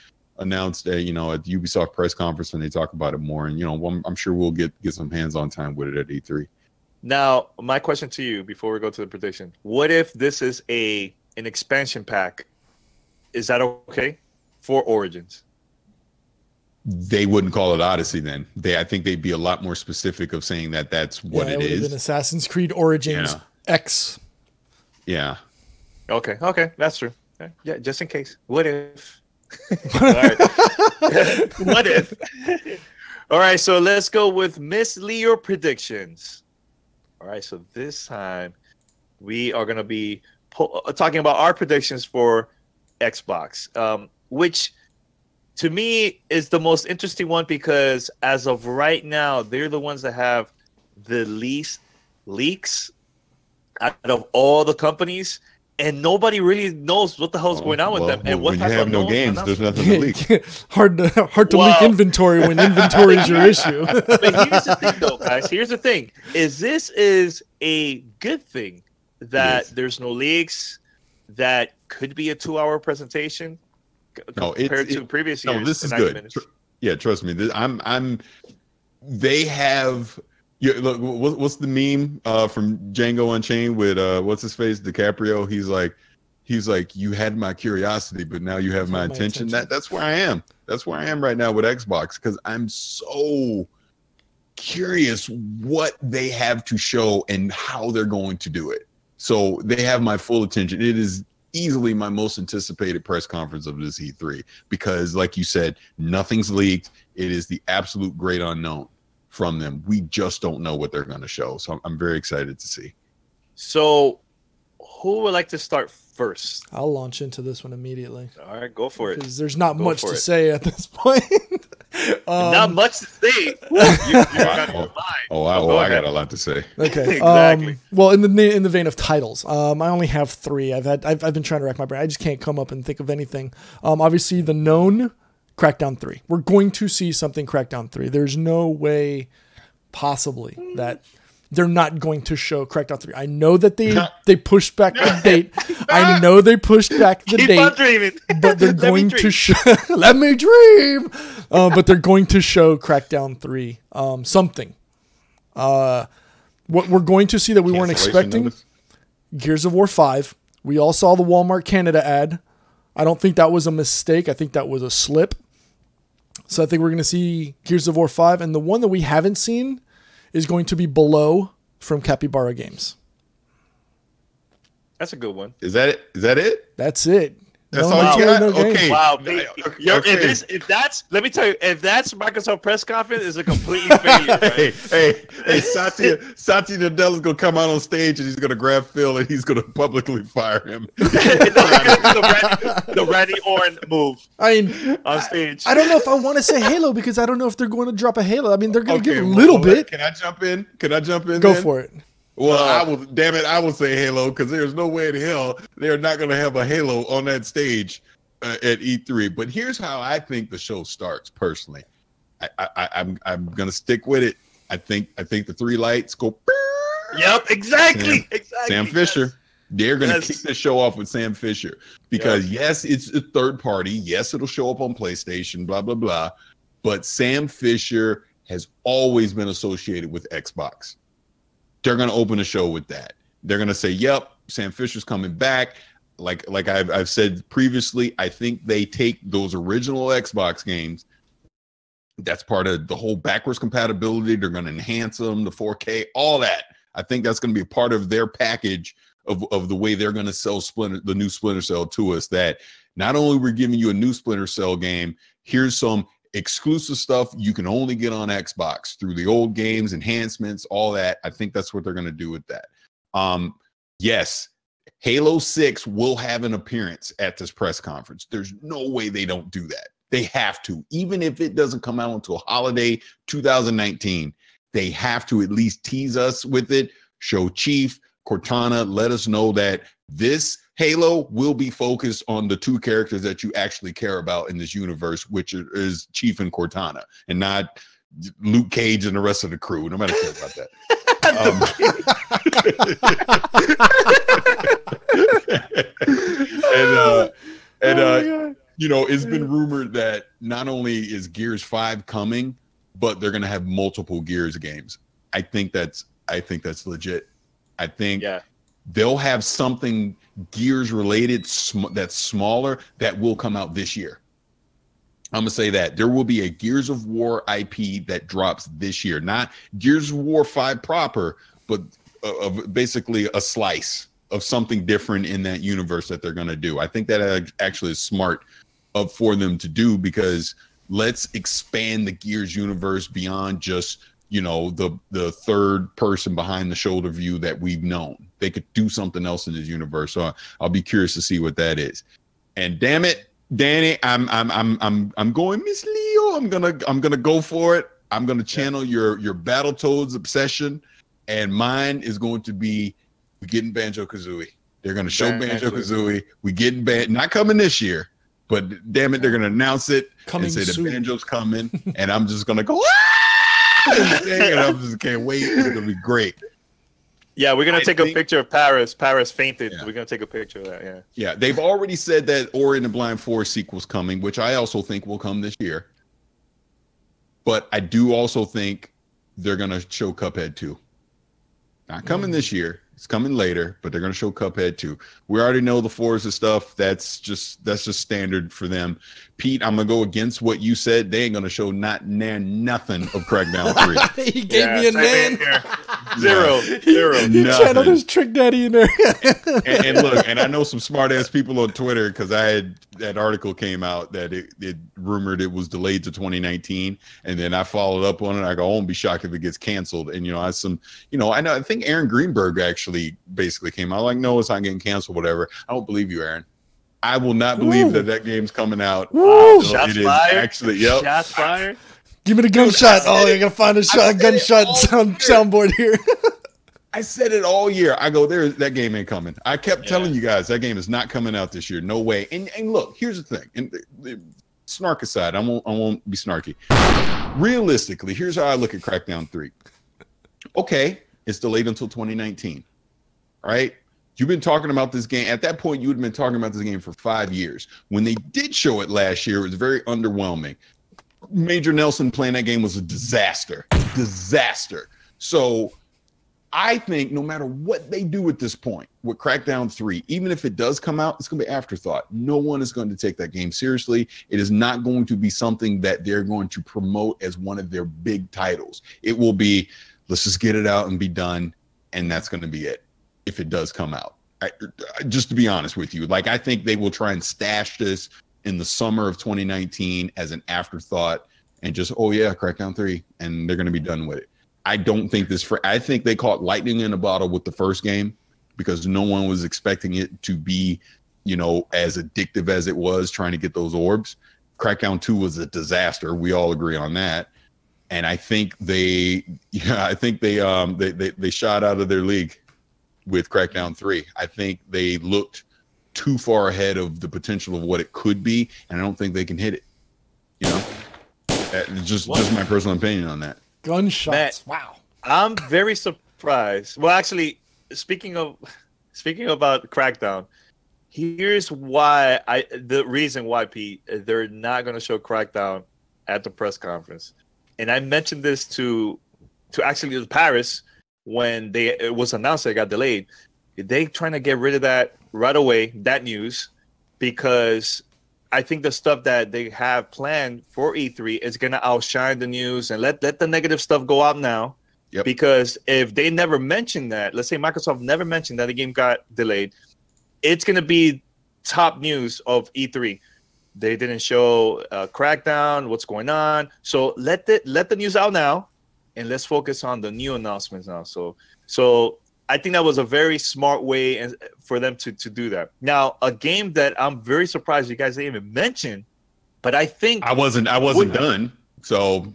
Speaker 3: announced at the Ubisoft press conference, and they talk about it more. And I'm sure we'll get some hands-on time with it at E3.
Speaker 1: Now, my question to you before we go to the prediction: what if this is an expansion pack? Is that okay for Origins?
Speaker 3: They wouldn't call it Odyssey then. I think they'd be a lot more specific of saying that that's what it is.
Speaker 2: Been Assassin's Creed Origins X.
Speaker 3: Yeah.
Speaker 1: Okay, that's true. Yeah, just in case. What if? All right. What if? All right, so let's go with Miss Lee, your predictions. All right, so this time we are going to be talking about our predictions for Xbox, which to me is the most interesting one because as of right now, they're the ones that have the least leaks out of all the companies, and nobody really knows what the hell's going on with them. And what
Speaker 3: when you have no games, there's nothing to leak.
Speaker 2: hard to leak inventory when inventory is your issue.
Speaker 1: But here's the thing, though, guys. Here's the thing: this is a good thing that there's no leaks. That could be a 2-hour presentation. Compared to previous years.
Speaker 3: No, this is good. Trust me. They have. Look, what's the meme from Django Unchained with what's his face, DiCaprio? He's like, you had my curiosity, but now you have my attention. That's where I am. That's where I am right now with Xbox because I'm so curious what they have to show and how they're going to do it. So they have my full attention. It is easily my most anticipated press conference of this E3 because, like you said, nothing's leaked. It is the absolute great unknown from them. We just don't know what they're going to show. So I'm very excited to see. So
Speaker 1: who would like to start first?
Speaker 2: I'll launch into this one immediately.
Speaker 1: All right, go for it.
Speaker 2: Because there's not much to say at this point.
Speaker 1: Not much to say.
Speaker 3: I got a lot to say.
Speaker 2: Okay.
Speaker 1: Exactly.
Speaker 2: Well, in the vein of titles, I only have 3. I've been trying to rack my brain. I just can't come up and think of anything. Obviously, the known Crackdown 3. We're going to see something Crackdown 3. There's no way possibly that they're not going to show Crackdown 3. I know that they pushed back the date. I know they pushed back the date.
Speaker 1: Keep on dreaming.
Speaker 2: But they're going to show. Let me dream. But they're going to show Crackdown 3. Something. What we're going to see that we weren't expecting. Gears of War 5. We all saw the Walmart Canada ad. I don't think that was a mistake. I think that was a slip. So I think we're going to see Gears of War 5. And the one that we haven't seen is going to be Below from Capybara Games.
Speaker 1: That's a good one.
Speaker 3: Is that it?
Speaker 2: That's it.
Speaker 3: That's all you got?
Speaker 1: Okay. Wow. If that's, let me tell you, if that's Microsoft press conference, is a completely failure. Right?
Speaker 3: Hey, Satya Nadella's gonna come out on stage and he's gonna grab Phil and he's gonna publicly fire him.
Speaker 1: the Randy Orton move.
Speaker 2: I mean,
Speaker 1: on stage.
Speaker 2: I don't know if I want to say Halo because I don't know if they're going to drop a Halo. I mean, they're going to give a little bit.
Speaker 3: Can I jump in? Go
Speaker 2: for it.
Speaker 3: Well, I will say Halo because there's no way in hell they're not going to have a Halo on that stage at E3. But here's how I think the show starts. Personally, I'm going to stick with it. I think the 3 lights go.
Speaker 1: Yep, exactly.
Speaker 3: Sam Fisher. They're going to kick the show off with Sam Fisher because yes, it's a third party. Yes, it'll show up on PlayStation. Blah blah blah. But Sam Fisher has always been associated with Xbox. They're going to open the show with that. They're going to say, yep, Sam Fisher's coming back. Like I've said previously, I think they take those original Xbox games. That's part of the whole backwards compatibility. They're going to enhance them, the 4K, all that. I think that's going to be a part of their package of the way they're going to sell the new Splinter Cell to us. That not only we're giving you a new Splinter Cell game, here's some exclusive stuff you can only get on Xbox through the old games, enhancements, all that. I think that's what they're going to do with that. Yes, Halo 6 will have an appearance at this press conference. There's no way they don't do that. They have to. Even if it doesn't come out until holiday 2019, they have to at least tease us with it, show Chief, Cortana, let us know that this Halo will be focused on the 2 characters that you actually care about in this universe, which is Chief and Cortana, and not Luke Cage and the rest of the crew. Nobody cares about that. you know, it's been rumored that not only is Gears 5 coming, but they're going to have multiple Gears games. I think that's legit. I think they'll have something Gears related that's smaller that will come out this year. I'm gonna say that there will be a Gears of War IP that drops this year, not Gears of War 5 proper, but basically a slice of something different in that universe that they're gonna do. I think that actually is smart for them to do, because let's expand the Gears universe beyond just, you know, the third person behind the shoulder view that we've known. They could do something else in this universe. So I'll be curious to see what that is. And damn it, Danny, I'm going Miss Leo. I'm gonna go for it. I'm gonna channel your Battletoads obsession, and mine is going to be we getting Banjo-Kazooie. They're gonna show Banjo-Kazooie. We getting not coming this year, but damn it, they're gonna announce it and say the Banjo's coming, and I'm just gonna go. And I just can't wait. It's gonna be great.
Speaker 1: Yeah, we're gonna take a picture of Paris. Paris fainted. Yeah. We're gonna take a picture of that. Yeah.
Speaker 3: Yeah, they've already said that Ori and the Blind Forest sequel's coming, which I also think will come this year. But I do also think they're gonna show Cuphead 2. Not coming this year. It's coming later, but they're going to show Cuphead too. We already know the Forza stuff. That's just standard for them. Pete, I'm going to go against what you said. They ain't going to show nothing of Crackdown 3.
Speaker 2: He gave me a name.
Speaker 1: Zero.
Speaker 2: He channeled his Trick Daddy in there.
Speaker 3: and look, and I know some smart ass people on Twitter, because I had that article came out that it rumored it was delayed to 2019, and then I followed up on it. I go, I won't be shocked if it gets canceled. And I think Aaron Greenberg actually basically came out like, no, it's not getting canceled, whatever. I don't believe you, Aaron. I will not believe that game's coming out.
Speaker 1: Shots fired.
Speaker 3: Actually, yep.
Speaker 1: Shots fired.
Speaker 2: Give me the gunshot. Oh, you're gonna find a gunshot soundboard here.
Speaker 3: I said it all year. I go, that game ain't coming. I kept telling you guys that game is not coming out this year. No way. And look, here's the thing. And snark aside, I won't be snarky. Realistically, here's how I look at Crackdown 3. Okay, it's delayed until 2019. Right? You've been talking about this game. At that point, you had been talking about this game for 5 years. When they did show it last year, it was very underwhelming. Major Nelson playing that game was a disaster. So I think no matter what they do at this point with Crackdown 3, even if it does come out, it's going to be afterthought. No one is going to take that game seriously. It is not going to be something that they're going to promote as one of their big titles. It will be, let's just get it out and be done, and that's going to be it. If it does come out, just to be honest with you, like I think they will try and stash this in the summer of 2019 as an afterthought, and just Crackdown 3, and they're going to be done with it. I don't think I think they caught lightning in a bottle with the first game, because no one was expecting it to be, as addictive as it was trying to get those orbs. Crackdown 2 was a disaster. We all agree on that. And I think they shot out of their league with Crackdown 3. I think they looked too far ahead of the potential of what it could be, and I don't think they can hit it. Just my personal opinion on that.
Speaker 2: Gunshots.
Speaker 1: Matt,
Speaker 2: wow.
Speaker 1: I'm very surprised. Well, actually, speaking about Crackdown, here's the reason why, Pete, they're not going to show Crackdown at the press conference. And I mentioned this to actually Paris when it was announced that it got delayed. They trying to get rid of that right away, that news, because I think the stuff that they have planned for E3 is going to outshine the news, and let the negative stuff go out now.
Speaker 3: Yep.
Speaker 1: Because if they never mentioned that, let's say Microsoft never mentioned that the game got delayed, it's going to be top news of E3. They didn't show Crackdown, what's going on. So let the news out now, and let's focus on the new announcements now. So I think that was a very smart way for them to do that. Now, a game that I'm very surprised you guys didn't even mention, but I think
Speaker 3: I wasn't done. So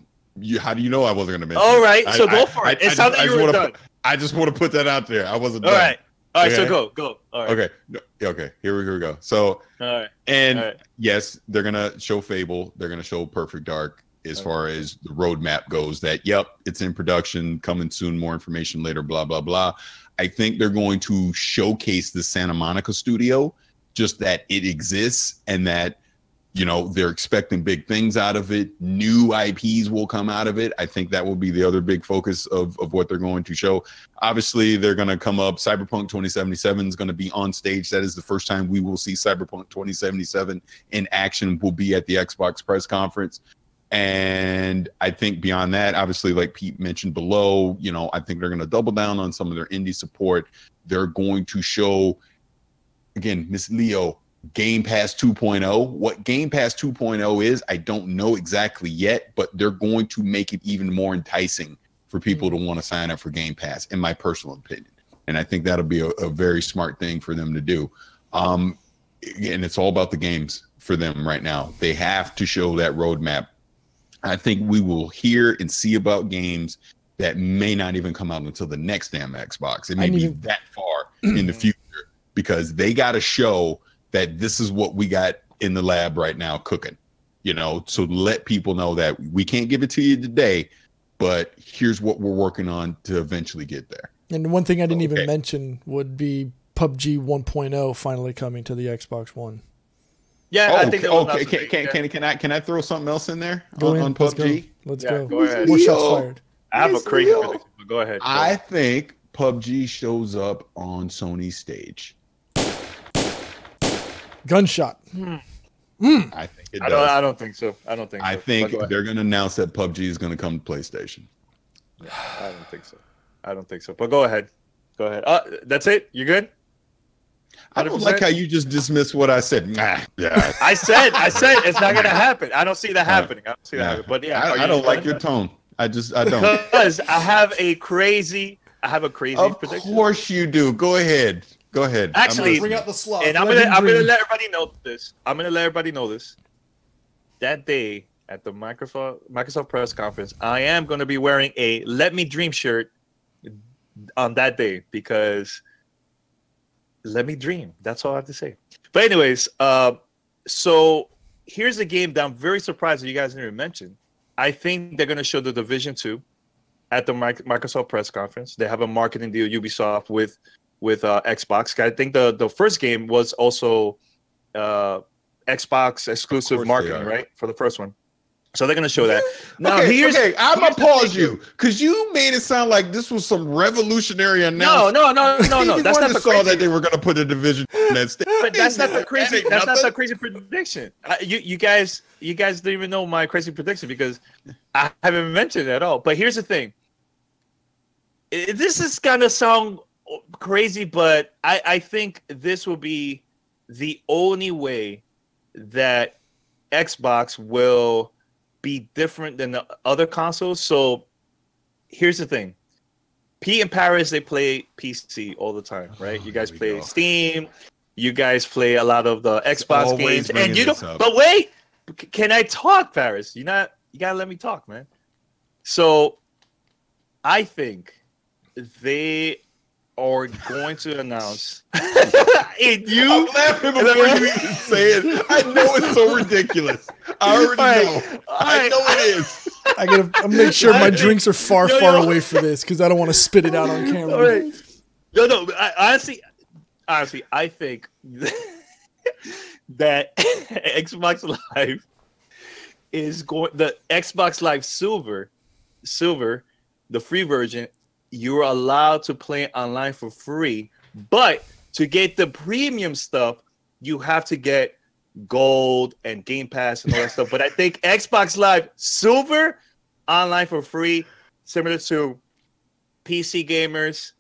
Speaker 3: how do you know I wasn't going to mention?
Speaker 1: All right, so go for it. It sounded like you were done.
Speaker 3: I just want to put that out there. I wasn't
Speaker 1: done. All right,
Speaker 3: okay?
Speaker 1: so go. All right.
Speaker 3: Okay. Here we go. So,
Speaker 1: all right.
Speaker 3: And yes, they're gonna show Fable. They're gonna show Perfect Dark. As far as the roadmap goes, it's in production, coming soon. More information later. Blah blah blah. I think they're going to showcase the Santa Monica studio, just that it exists and that they're expecting big things out of it. New IPs will come out of it. I think that will be the other big focus of what they're going to show. Obviously, they're going to come up. Cyberpunk 2077 is going to be on stage. That is the first time we will see Cyberpunk 2077 in action. Will be at the Xbox press conference. And I think beyond that, obviously, like Pete mentioned below, I think they're going to double down on some of their indie support. They're going to show, again, Miss Leo, Game Pass 2.0. What Game Pass 2.0 is, I don't know exactly yet, but they're going to make it even more enticing for people to want to sign up for Game Pass, in my personal opinion. And I think that'll be a very smart thing for them to do. And it's all about the games for them right now. They have to show that roadmap. I think we will hear and see about games that may not even come out until the next damn Xbox. It may be that far in the future, because they got to show that this is what we got in the lab right now cooking, so let people know that we can't give it to you today, but here's what we're working on to eventually get there. And
Speaker 2: one thing I didn't even mention would be PUBG 1.0 finally coming to the Xbox One.
Speaker 1: Yeah, I think.
Speaker 3: Can I throw something else in there on PUBG?
Speaker 2: Let's go.
Speaker 1: Go ahead.
Speaker 2: More shots fired.
Speaker 1: I have a crazy prediction, but go ahead.
Speaker 3: I think PUBG shows up on Sony's stage.
Speaker 2: Gunshot.
Speaker 3: I think it does.
Speaker 1: I don't think so.
Speaker 3: I think they're going to announce that PUBG is going to come to PlayStation.
Speaker 1: Yeah, I don't think so. But go ahead. That's it? You good? 100%?
Speaker 3: I don't like how you just dismissed what I said. Yeah.
Speaker 1: I said it's not going to happen. I don't see that happening. But yeah,
Speaker 3: I don't like your tone. I don't.
Speaker 1: Because I have a crazy prediction.
Speaker 3: Of course you do. Go ahead.
Speaker 1: Actually,
Speaker 2: bring out the slot.
Speaker 1: And I'm gonna let everybody know this. That day at the Microsoft press conference, I am gonna be wearing a "Let Me Dream" shirt on that day, because let me dream. That's all I have to say. But anyways, so here's a game that I'm very surprised that you guys didn't even mention. I think they're gonna show the Division 2 at the Microsoft press conference. They have a marketing deal, Ubisoft, with Xbox. I think the first game was also Xbox exclusive marketing, right, for the first one. So they're going to show that. Now,
Speaker 3: I'm going to pause you, because you made it sound like this was some revolutionary announcement.
Speaker 1: No. That's not the crazy.
Speaker 3: That they were going to put a division in that state.
Speaker 1: But that's not the crazy. That's not the crazy prediction. You guys didn't even know my crazy prediction, because I haven't mentioned it at all. But here's the thing. This is going to sound crazy, but I think this will be the only way that Xbox will be different than the other consoles. So here's the thing. Pete and Paris, they play PC all the time, right? You guys play Steam. You guys play a lot of the Xbox games. And but wait, can I talk, Paris? You gotta let me talk, man. So I think they are going to announce.
Speaker 3: I'm laughing before you even say it. I know it's so ridiculous. I already know. I know it is.
Speaker 2: I'm make sure my drinks are far away for this, because I don't want to spit it out on camera.
Speaker 1: Right. Honestly, I think that Xbox Live is going. The Xbox Live Silver, the free version. You're allowed to play online for free, but to get the premium stuff, you have to get Gold and Game Pass and all that stuff. But I think Xbox Live Silver online for free, similar to PC gamers,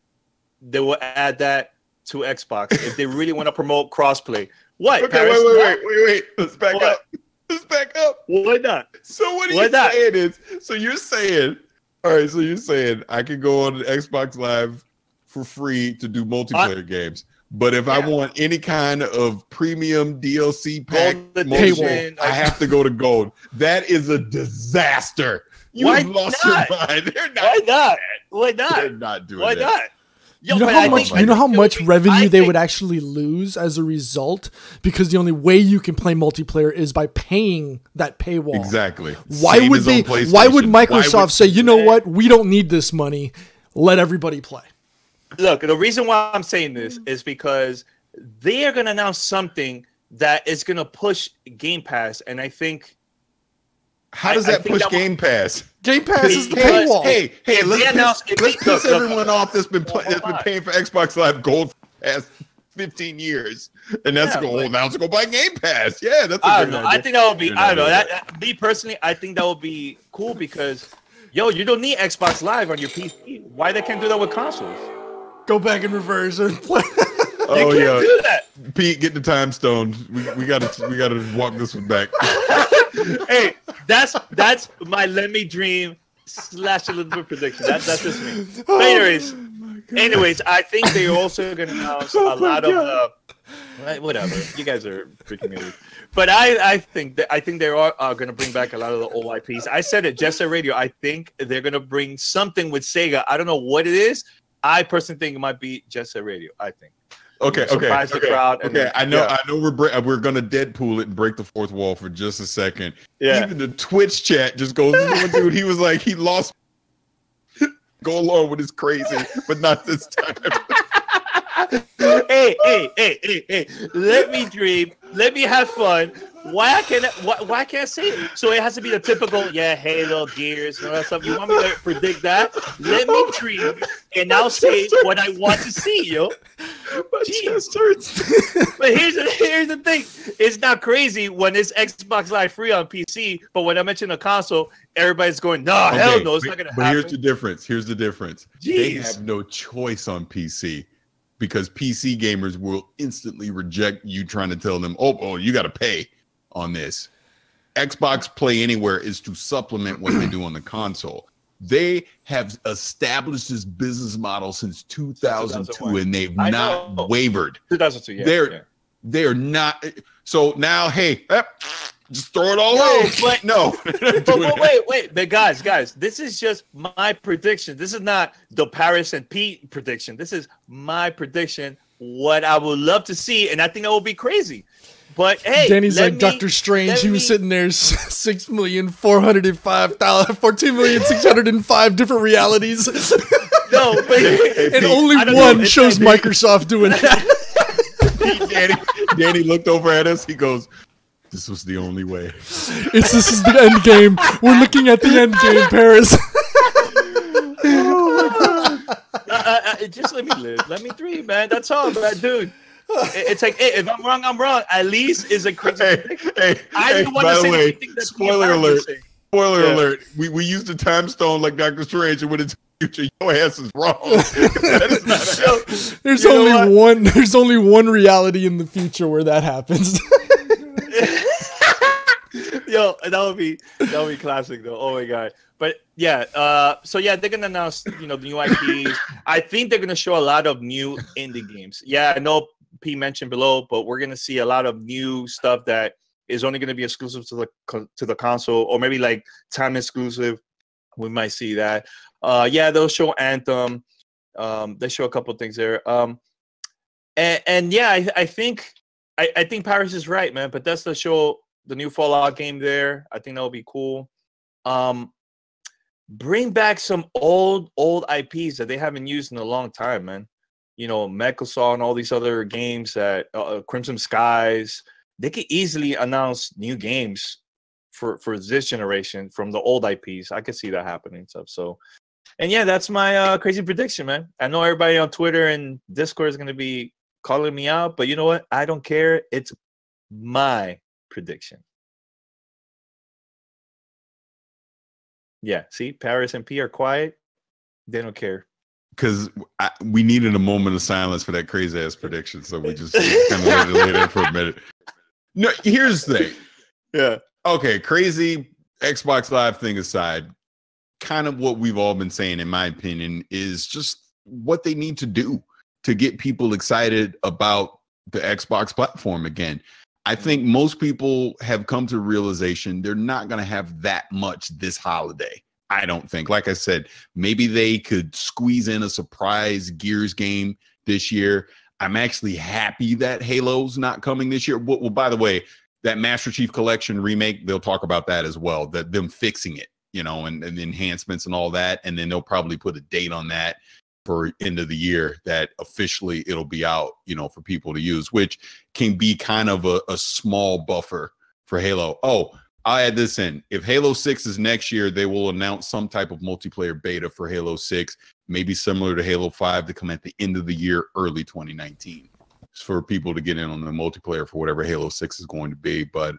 Speaker 1: they will add that to Xbox if they really want to promote crossplay. What?
Speaker 3: Okay, Paris? Wait. Let's back up.
Speaker 1: Why not?
Speaker 3: So what are you saying is, you're saying, all right, so you're saying I can go on Xbox Live for free to do multiplayer games. But if I want any kind of premium DLC pack, I have to go to Gold. That is a disaster. You've lost your mind.
Speaker 1: Why not?
Speaker 3: They're not doing that.
Speaker 1: Why not?
Speaker 2: You know how much revenue they would actually lose as a result, because the only way you can play multiplayer is by paying that paywall.
Speaker 3: Exactly.
Speaker 2: Why would Microsoft say, you know what, we don't need this money, let everybody play?
Speaker 1: Look, the reason why I'm saying this is because they are going to announce something that is going to push Game Pass, and I think.
Speaker 3: How does that push Game Pass?
Speaker 2: Game Pass is the paywall.
Speaker 3: Hey, let's piss everyone off that's been paying for Xbox Live Gold for the past 15 years, and that's now to go buy Game Pass. Yeah, that's.
Speaker 1: I don't know. I think that would be. I don't know. Me personally, I think that would be cool because, you don't need Xbox Live on your PC. Why they can't do that with consoles?
Speaker 2: Go back in reverse and play.
Speaker 3: Oh yeah,
Speaker 1: do that.
Speaker 3: Pete, get the time stone. We gotta walk this one back.
Speaker 1: Hey, that's my Let Me Dream / a little bit prediction. That's just me. But anyways, I think they're also going to announce a lot of whatever. You guys are freaking idiots. But I think they are going to bring back a lot of the old IPs. I said it, Jet Set Radio. I think they're going to bring something with Sega. I don't know what it is. I personally think it might be Jet Set Radio. I think.
Speaker 3: Okay.
Speaker 1: The crowd
Speaker 3: I know we're gonna Deadpool it and break the fourth wall for just a second.
Speaker 1: Yeah.
Speaker 3: Even the Twitch chat just goes, dude, he was like, he lost. Go along with his crazy, but not this time.
Speaker 1: Hey! Let me dream. Let me have fun. Why can't I say it? So it has to be the typical, Halo, Gears, and all that stuff. You want me to predict that? Let me dream, and I'll say what I want to see, yo. But here's the thing. It's not crazy when it's Xbox Live free on PC, but when I mention a console, everybody's going, hell no, it's not going to happen.
Speaker 3: But here's the difference. Jeez. They have no choice on PC. Because PC gamers will instantly reject you trying to tell them, oh, you got to pay on this. Xbox Play Anywhere is to supplement what they do on the console. They have established this business model since 2002, and they've not wavered.
Speaker 1: 2002, yeah.
Speaker 3: They're not. So now, hey, just throw it all away.
Speaker 1: But
Speaker 3: no.
Speaker 1: Wait. But guys, this is just my prediction. This is not the Paris and Pete prediction. This is my prediction. What I would love to see, and I think that would be crazy. But hey,
Speaker 2: Danny's like Doctor Strange. He was sitting there, 14,605 different realities.
Speaker 1: No, but
Speaker 2: and only one shows Microsoft doing that.
Speaker 3: Danny looked over at us. He goes, "This was the only way."
Speaker 2: This is the end game. We're looking at the end game, Paris.
Speaker 1: Just let me live. Let me dream, man. That's all, man, dude. It's like, hey, if I'm wrong, I'm wrong. At least it's a crazy. I didn't want to say anything that's
Speaker 3: spoiler alert. Spoiler alert. We used the time stone like Doctor Strange, and when it's future, your ass is wrong. That is not
Speaker 2: there's only one reality in the future where that happens.
Speaker 1: Yo, that would be classic though. Oh my god. But yeah, so yeah, they're gonna announce the new IPs. I think they're gonna show a lot of new indie games. Yeah, I know P mentioned below, but we're gonna see a lot of new stuff that is only gonna be exclusive to the console, or maybe like time exclusive. We might see that. Yeah, they'll show Anthem. They show a couple of things there. And yeah, I think Paris is right, man. But that's the show. The new Fallout game there. I think that would be cool. Bring back some old IPs that they haven't used in a long time, man. Mechasaw and all these other games that Crimson Skies. They could easily announce new games for this generation from the old IPs. I could see that happening and stuff. So, and yeah, that's my crazy prediction, man. I know everybody on Twitter and Discord is going to be calling me out, but you know what? I don't care. It's my prediction. Yeah, see, Paris and P are quiet. They don't care.
Speaker 3: Because we needed a moment of silence for that crazy ass prediction, so we just kind of lay there for a minute. No, here's the thing.
Speaker 1: Yeah.
Speaker 3: Okay, crazy Xbox Live thing aside, kind of what we've all been saying, in my opinion, is just what they need to do to get people excited about the Xbox platform again. I think most people have come to realization they're not going to have that much this holiday. I don't think. Like I said, maybe they could squeeze in a surprise Gears game this year. I'm actually happy that Halo's not coming this year. Well, by the way, that Master Chief Collection remake, they'll talk about that as well, that them fixing it, and the enhancements and all that. And then they'll probably put a date on that. for end of the year that officially it'll be out, for people to use, which can be kind of a small buffer for Halo. Oh, I'll add this in. If Halo 6 is next year, they will announce some type of multiplayer beta for Halo 6, maybe similar to Halo 5 to come at the end of the year, early 2019, for people to get in on the multiplayer for whatever Halo 6 is going to be. But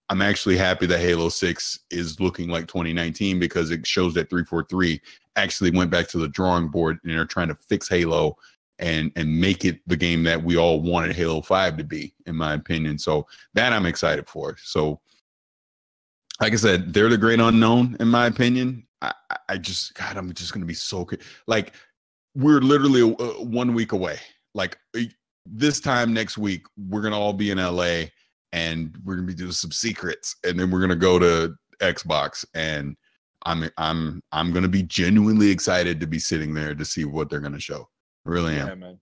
Speaker 3: I'm actually happy that Halo 6 is looking like 2019 because it shows that 343 actually went back to the drawing board and they're trying to fix Halo and make it the game that we all wanted Halo 5 to be, in my opinion. So that I'm excited for. So like I said, they're the great unknown, in my opinion. I'm just going to be so like, we're literally 1 week away. Like this time next week, we're going to all be in LA and we're going to be doing some secrets, and then we're going to go to Xbox, and I'm going to be genuinely excited to be sitting there to see what they're going to show. I really am.
Speaker 1: Yeah, man.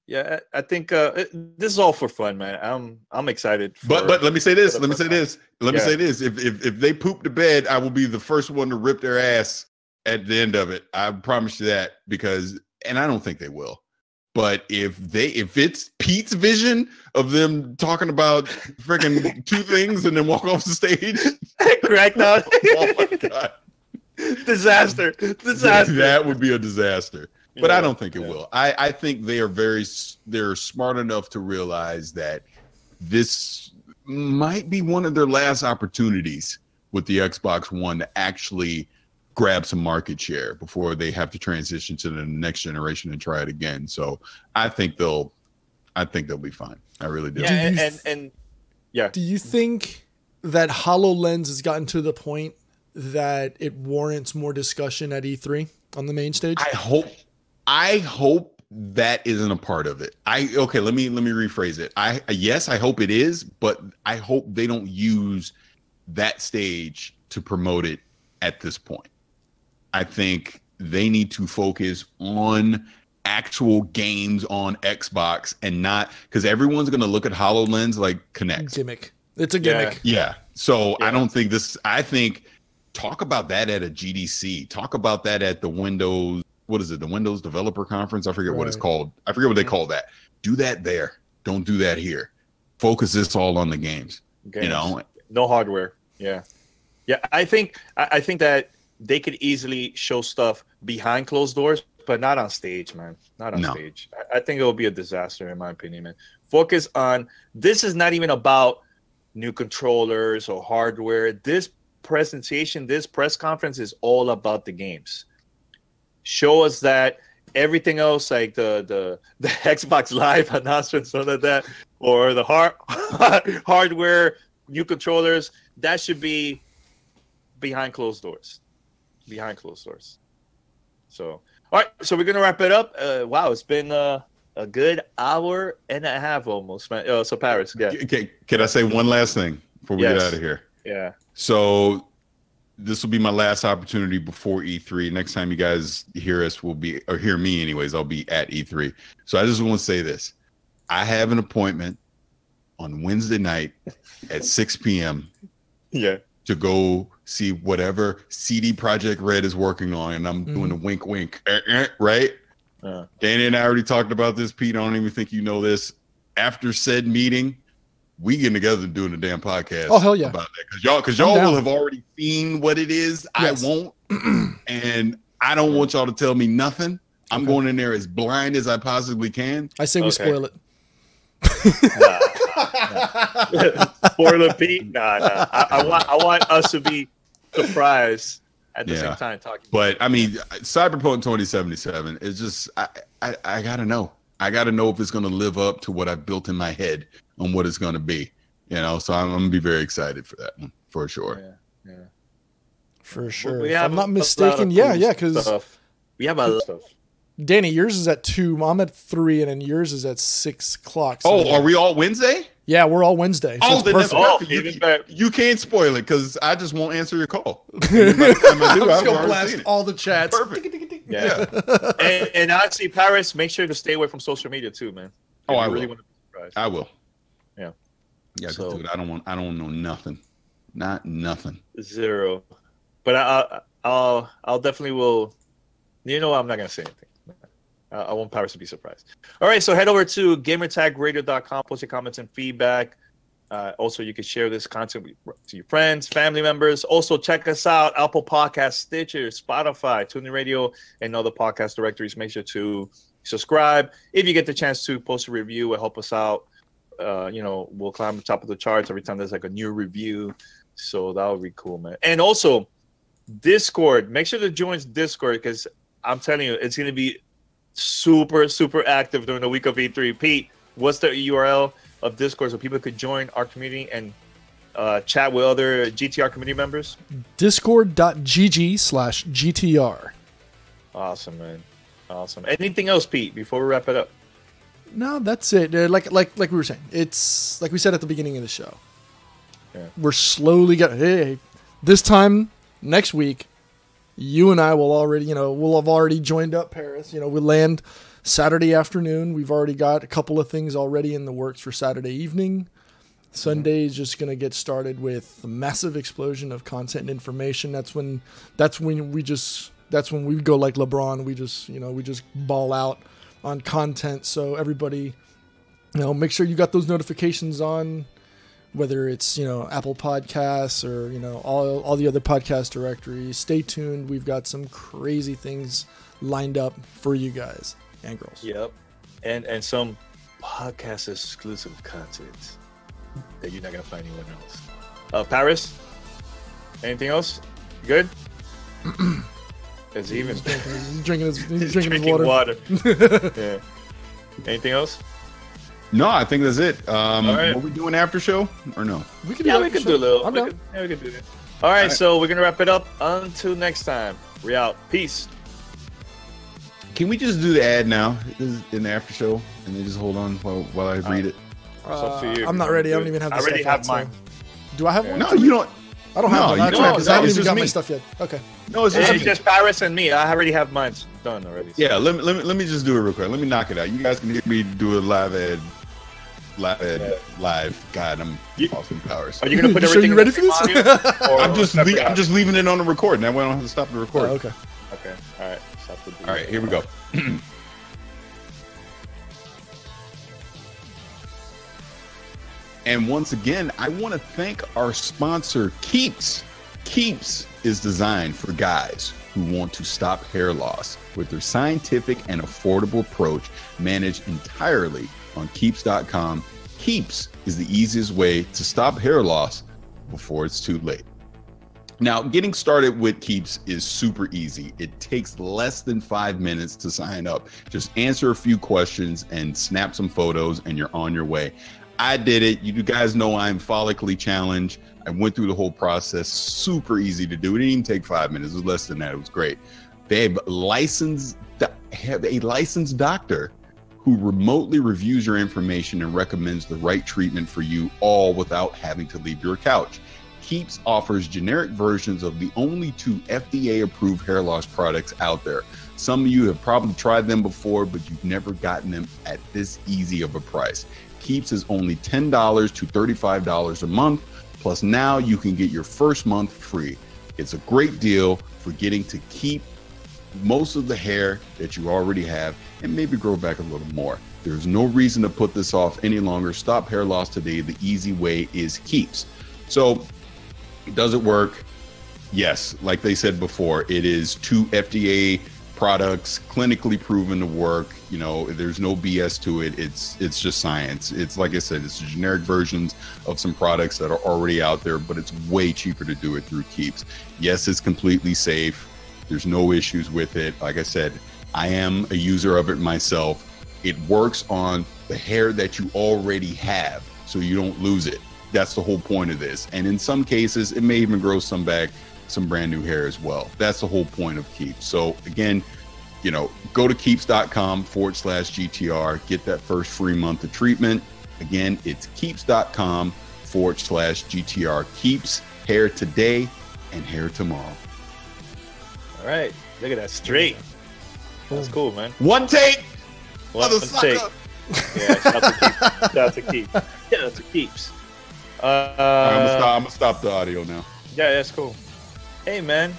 Speaker 1: Yeah. I think this is all for fun, man. I'm excited.
Speaker 3: But let me say this. Let me say this. If they poop the bed, I will be the first one to rip their ass at the end of it. I promise you that, and I don't think they will. But if it's Pete's vision of them talking about freaking two things and then walk off the stage,
Speaker 1: correct? Now,
Speaker 3: oh my god,
Speaker 1: disaster!
Speaker 3: That would be a disaster. But I don't think it will. I think they're smart enough to realize that this might be one of their last opportunities with the Xbox One to actually grab some market share before they have to transition to the next generation and try it again. So I think they'll be fine. I really do.
Speaker 1: Yeah,
Speaker 2: Do you think that HoloLens has gotten to the point that it warrants more discussion at E3 on the main stage?
Speaker 3: I hope that isn't a part of it. Let me rephrase it. I hope it is, but I hope they don't use that stage to promote it at this point. I think they need to focus on actual games on Xbox and not, because everyone's going to look at HoloLens like Kinect.
Speaker 2: Gimmick. It's a gimmick.
Speaker 3: Yeah. So I don't think I think talk about that at a GDC. Talk about that at the Windows. What is it? The Windows Developer Conference? I forget what it's called. I forget what they call that. Do that there. Don't do that here. Focus this all on the games.
Speaker 1: No hardware. Yeah. I think that they could easily show stuff behind closed doors, but not on stage, man. Not on stage. I think it will be a disaster, in my opinion, man. Focus on, this is not even about new controllers or hardware. This presentation, this press conference is all about the games. Show us that everything else, like the Xbox Live announcement, something like that, or the hardware, new controllers, that should be behind closed doors. So, all right, so we're gonna wrap it up. Wow, it's been a good hour and a half almost, man. So Paris, yeah.
Speaker 3: Can I say one last thing before we get out of here?
Speaker 1: Yeah.
Speaker 3: So this will be my last opportunity before E3. Next time you guys hear us hear me anyways, I'll be at E3. So I just want to say this. I have an appointment on Wednesday night at 6 p.m.
Speaker 1: Yeah.
Speaker 3: To go see whatever CD Projekt Red is working on, and I'm doing a wink, wink, right? Danny and I already talked about this, Pete. I don't even think you know this. After said meeting, we getting together and doing a damn podcast.
Speaker 2: Oh hell yeah!
Speaker 3: About that, because y'all will have already seen what it is. Yes. I won't, and I don't want y'all to tell me nothing. I'm going in there as blind as I possibly can.
Speaker 2: I say we spoil it.
Speaker 1: Spoiler, Pete. Nah. I want us to be surprised at the same time talking.
Speaker 3: But I mean, Cyberpunk 2077 is just I gotta know. I gotta know if it's gonna live up to what I've built in my head on what it's gonna be. So I'm gonna be very excited for that one for sure.
Speaker 2: Yeah. For sure. If I'm not mistaken, because
Speaker 1: we have a lot of stuff.
Speaker 2: Danny, yours is at 2. I'm at 3, and then yours is at 6 o'clock. So
Speaker 3: are we all Wednesday?
Speaker 2: Yeah, we're all Wednesday. So
Speaker 3: then that's perfect. You can't spoil it because I just won't answer your call. I'm just
Speaker 2: gonna blast all the chats.
Speaker 3: Perfect.
Speaker 1: Yeah. and honestly, Paris, make sure to stay away from social media too, man.
Speaker 3: I
Speaker 1: really
Speaker 3: will.
Speaker 1: Want to be surprised.
Speaker 3: I will.
Speaker 1: Yeah.
Speaker 3: Yeah, so, dude, I don't know nothing. Not nothing.
Speaker 1: Zero. But I'll definitely will. I'm not gonna say anything. I want Paris to be surprised. All right, so head over to gamertagradio.com, post your comments and feedback. Also, you can share this content to your friends, family members. Also, check us out, Apple Podcasts, Stitcher, Spotify, TuneIn Radio, and other podcast directories. Make sure to subscribe. If you get the chance to post a review, it help us out. We'll climb the top of the charts every time there's like a new review. So that would be cool, man. And also, Discord. Make sure to join Discord because I'm telling you, it's going to be super, super active during the week of E3. Pete, what's the URL of Discord so people could join our community and chat with other GTR community members?
Speaker 2: Discord.gg/GTR.
Speaker 1: Awesome, man. Awesome. Anything else, Pete, before we wrap it up?
Speaker 2: No, that's it. Like we were saying, it's like we said at the beginning of the show.
Speaker 1: Yeah.
Speaker 2: We're slowly hey, this time next week, you and I will already, we'll have already joined up Paris. We land Saturday afternoon. We've already got a couple of things already in the works for Saturday evening. Sunday is just going to get started with a massive explosion of content and information. That's when we go like LeBron. We just ball out on content. So everybody, make sure you got those notifications on, whether it's, Apple Podcasts or, all the other podcast directories. Stay tuned. We've got some crazy things lined up for you guys and girls.
Speaker 1: Yep. And some podcast exclusive content that you're not going to find anywhere else. Paris, anything else? Good? It's even.
Speaker 2: He's drinking his water.
Speaker 1: Yeah. Anything else?
Speaker 3: No, I think that's it.
Speaker 1: right.
Speaker 3: What we doing after show or no?
Speaker 2: We can
Speaker 1: do a little.
Speaker 2: I'm down.
Speaker 1: We can do that. All right, so we're going to wrap it up. Until next time, we're out. Peace.
Speaker 3: Can we just do the ad now in the after show and then just hold on while I read it?
Speaker 1: It's up to you.
Speaker 2: I'm not ready. I don't even have the stuff.
Speaker 1: I already have mine.
Speaker 2: Do I have one?
Speaker 3: No, you don't.
Speaker 2: I don't have one. I haven't even got my stuff yet. Okay.
Speaker 3: No, it's
Speaker 1: just Paris and me. I already have mine done already. So.
Speaker 3: Yeah, let me just do it real quick. Let me knock it out. You guys can hear me do a live ad. God, I'm awesome powers.
Speaker 1: Are you gonna put
Speaker 2: you
Speaker 1: everything?
Speaker 2: Sure you ready for this?
Speaker 3: I'm just leaving it on the record. That way I don't have to stop the record.
Speaker 2: Oh, okay.
Speaker 1: Okay. All right. Stop the.
Speaker 3: All right. Here we go. And once again, I want to thank our sponsor, Keeps. Keeps is designed for guys who want to stop hair loss with their scientific and affordable approach managed entirely on Keeps.com. Keeps is the easiest way to stop hair loss before it's too late. Now, getting started with Keeps is super easy. It takes less than 5 minutes to sign up. Just answer a few questions and snap some photos and you're on your way. I did it. You guys know I'm follically challenged. I went through the whole process. Super easy to do. It didn't even take 5 minutes. It was less than that. It was great. They have a licensed doctor who remotely reviews your information and recommends the right treatment for you, all without having to leave your couch. Keeps offers generic versions of the only 2 FDA-approved hair loss products out there. Some of you have probably tried them before, but you've never gotten them at this easy of a price. Keeps is only $10 to $35 a month. Plus now you can get your first month free. It's a great deal for getting to keep most of the hair that you already have and maybe grow back a little more. There's no reason to put this off any longer. Stop hair loss today. The easy way is Keeps. So does it work? Yes. Like they said before, it is 2 FDA products, clinically proven to work. There's no BS to it. It's just science. It's like I said, it's generic versions of some products that are already out there, but it's way cheaper to do it through Keeps. Yes, it's completely safe. There's no issues with it. Like I said, I am a user of it myself. It works on the hair that you already have, so you don't lose it. That's the whole point of this. And in some cases, it may even grow some back, some brand new hair as well. That's the whole point of Keeps. So again, go to keeps.com/GTR, get that first free month of treatment. Again, it's keeps.com/GTR. Keeps, hair today and hair tomorrow.
Speaker 1: All right. Look at that straight. That's cool, man.
Speaker 3: One take.
Speaker 1: One take. Yeah, shout out to Keeps. Shout out to Keeps.
Speaker 3: I'm gonna stop the audio now.
Speaker 1: Yeah, that's cool. Hey, man.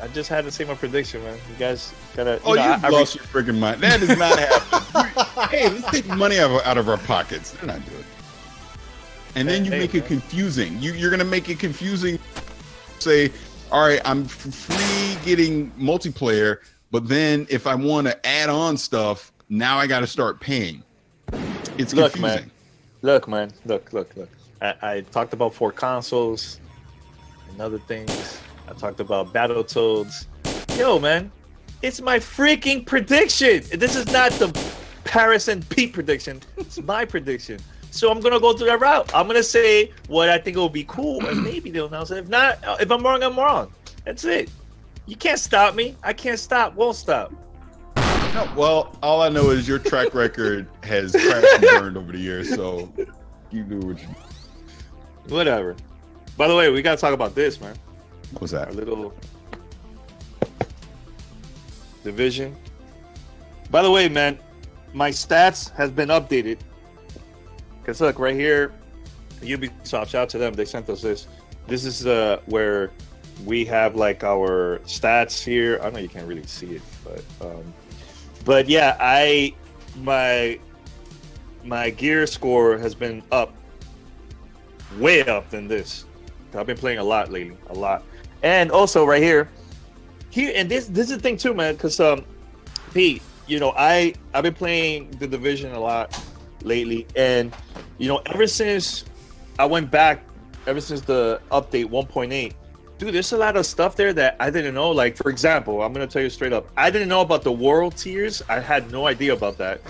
Speaker 1: I just had to say my prediction, man. You guys Gonna,
Speaker 3: you lost your freaking mind. That is not happening. Hey, let's take money out of our pockets. They're not doing it. And then you make it confusing. You're going to make it confusing. Say, all right, I'm free getting multiplayer, but then if I want to add on stuff, now I got to start paying. It's confusing.
Speaker 1: Look. I talked about 4 consoles and other things. I talked about Battletoads. Yo, man, it's my freaking prediction. This is not the Paris and Pete prediction. It's my prediction. So I'm going to go through that route. I'm going to say what I think will be cool, and maybe they'll announce it. If not, if I'm wrong, I'm wrong. That's it. You can't stop me. I can't stop. Won't stop.
Speaker 3: No, well, all I know is your track record has crashed and burned over the years, so you do what you do.
Speaker 1: Whatever. By the way, we got to talk about this, man.
Speaker 3: What's that?
Speaker 1: Our little division. By the way, man, my stats has been updated. Because look, right here, Ubisoft, shout out to them. They sent us this. This is where we have like our stats here. I know you can't really see it, but yeah, my gear score has been up, way up than this. I've been playing a lot lately, a lot. And also right here, and this is the thing too, man, because Pete, I've been playing the Division a lot lately, and ever since I went back, ever since the update 1.8, dude, there's a lot of stuff there that I didn't know. Like, for example, I'm gonna tell you straight up, I didn't know about the world tiers. I had no idea about that.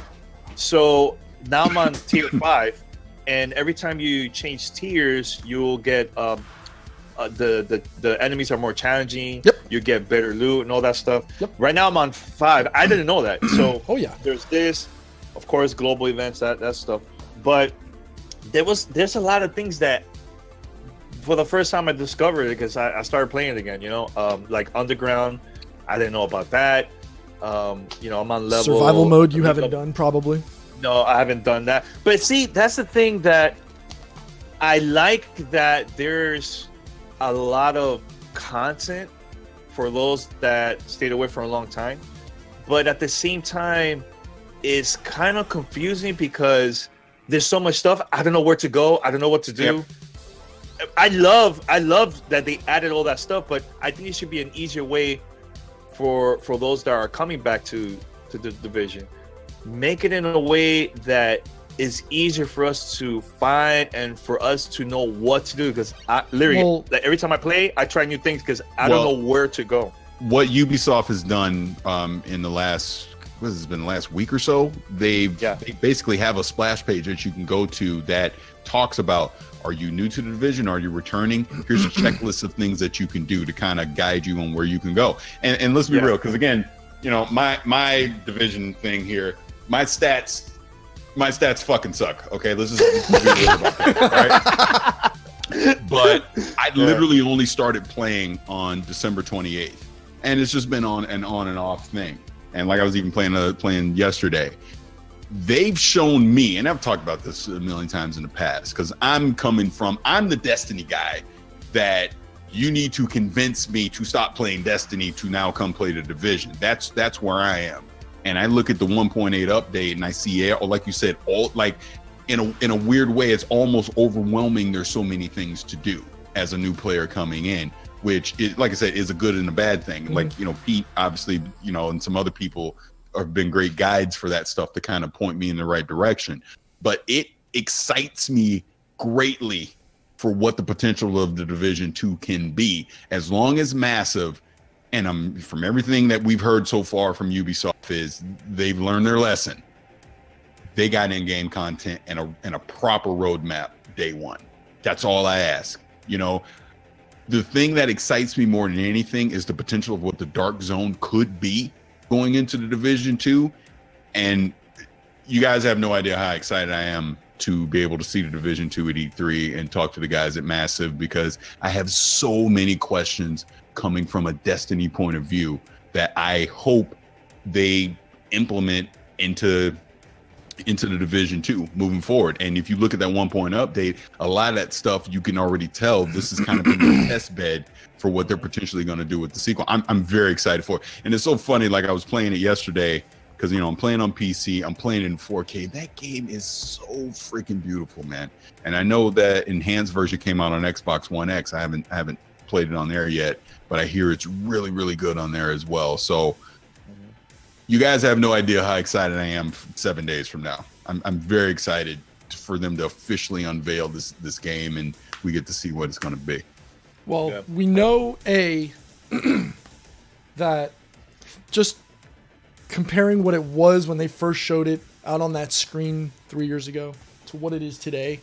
Speaker 1: So now I'm on tier 5, and every time you change tiers, you'll get the enemies are more challenging.
Speaker 2: Yep.
Speaker 1: You get better loot and all that stuff. Yep. Right now I'm on 5. I didn't know that. So there's this, of course, global events, that stuff. But there's a lot of things that for the first time I discovered it because I started playing it again, like Underground. I didn't know about that. I'm on level
Speaker 2: survival mode you haven't done probably.
Speaker 1: No, I haven't done that. But see, that's the thing that I like, that there's a lot of content for those that stayed away for a long time. But at the same time, it's kind of confusing because there's so much stuff. I don't know where to go. I don't know what to do. Yep. I love that they added all that stuff, but I think it should be an easier way for those that are coming back to the Division. Make it in a way that is easier for us to find and for us to know what to do. Because like every time I play, I try new things because I don't know where to go.
Speaker 3: What Ubisoft has done in the last, the last week or so, they basically have a splash page that you can go to that talks about, are you new to the Division? Are you returning? Here's a checklist of things that you can do to kind of guide you on where you can go. And let's be real, because again, my Division thing here, my stats fucking suck. Okay, let's just be real about that, right? But I literally only started playing on December 28th, and it's just been on and off thing. And like I was even playing yesterday. They've shown me, and I've talked about this a million times in the past, because I'm the Destiny guy that you need to convince me to stop playing Destiny to now come play the Division. That's where I am. And I look at the 1.8 update and I see, like you said, all like in a weird way, it's almost overwhelming. There's so many things to do as a new player coming in, which is, like I said, is a good and a bad thing. Mm-hmm. Like, Pete, obviously, and some other people have been great guides for that stuff to kind of point me in the right direction. But it excites me greatly for what the potential of the Division 2 can be, as long as massive. And from everything that we've heard so far from Ubisoft is they've learned their lesson. They got in-game content and a proper roadmap day one. That's all I ask. The thing that excites me more than anything is the potential of what the Dark Zone could be going into the Division 2. And you guys have no idea how excited I am to be able to see the Division 2 at E3 and talk to the guys at Massive, because I have so many questions coming from a Destiny point of view that I hope they implement into into the Division 2 moving forward. And if you look at that 1.0 update, a lot of that stuff you can already tell this is kind of a test bed for what they're potentially going to do with the sequel. I'm very excited for it. And it's so funny, like I was playing it yesterday because, you know, I'm playing on PC, I'm playing in 4K. That game is so freaking beautiful, man. And I know that enhanced version came out on Xbox One X. I haven't played it on there yet, but I hear it's really, really good on there as well. So you guys have no idea how excited I am 7 days from now. I'm very excited for them to officially unveil this game, and we get to see what it's going to be.
Speaker 2: Well, we know that just comparing what it was when they first showed it out on that screen 3 years ago to what it is today,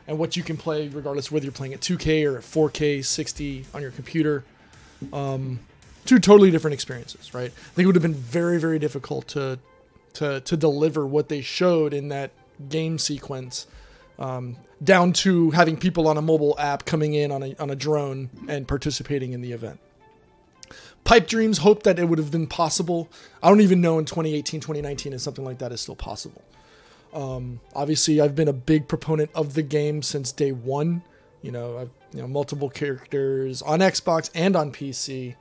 Speaker 2: and what you can play regardless of whether you're playing at 2K or at 4K 60 on your computer. Two totally different experiences, right? I think it would have been very, very difficult to deliver what they showed in that game sequence, down to having people on a mobile app coming in on a drone and participating in the event. Pipe Dreams hoped that it would have been possible. I don't even know in 2018, 2019 if something like that is still possible. Obviously, I've been a big proponent of the game since day one. I've multiple characters on Xbox and on PC.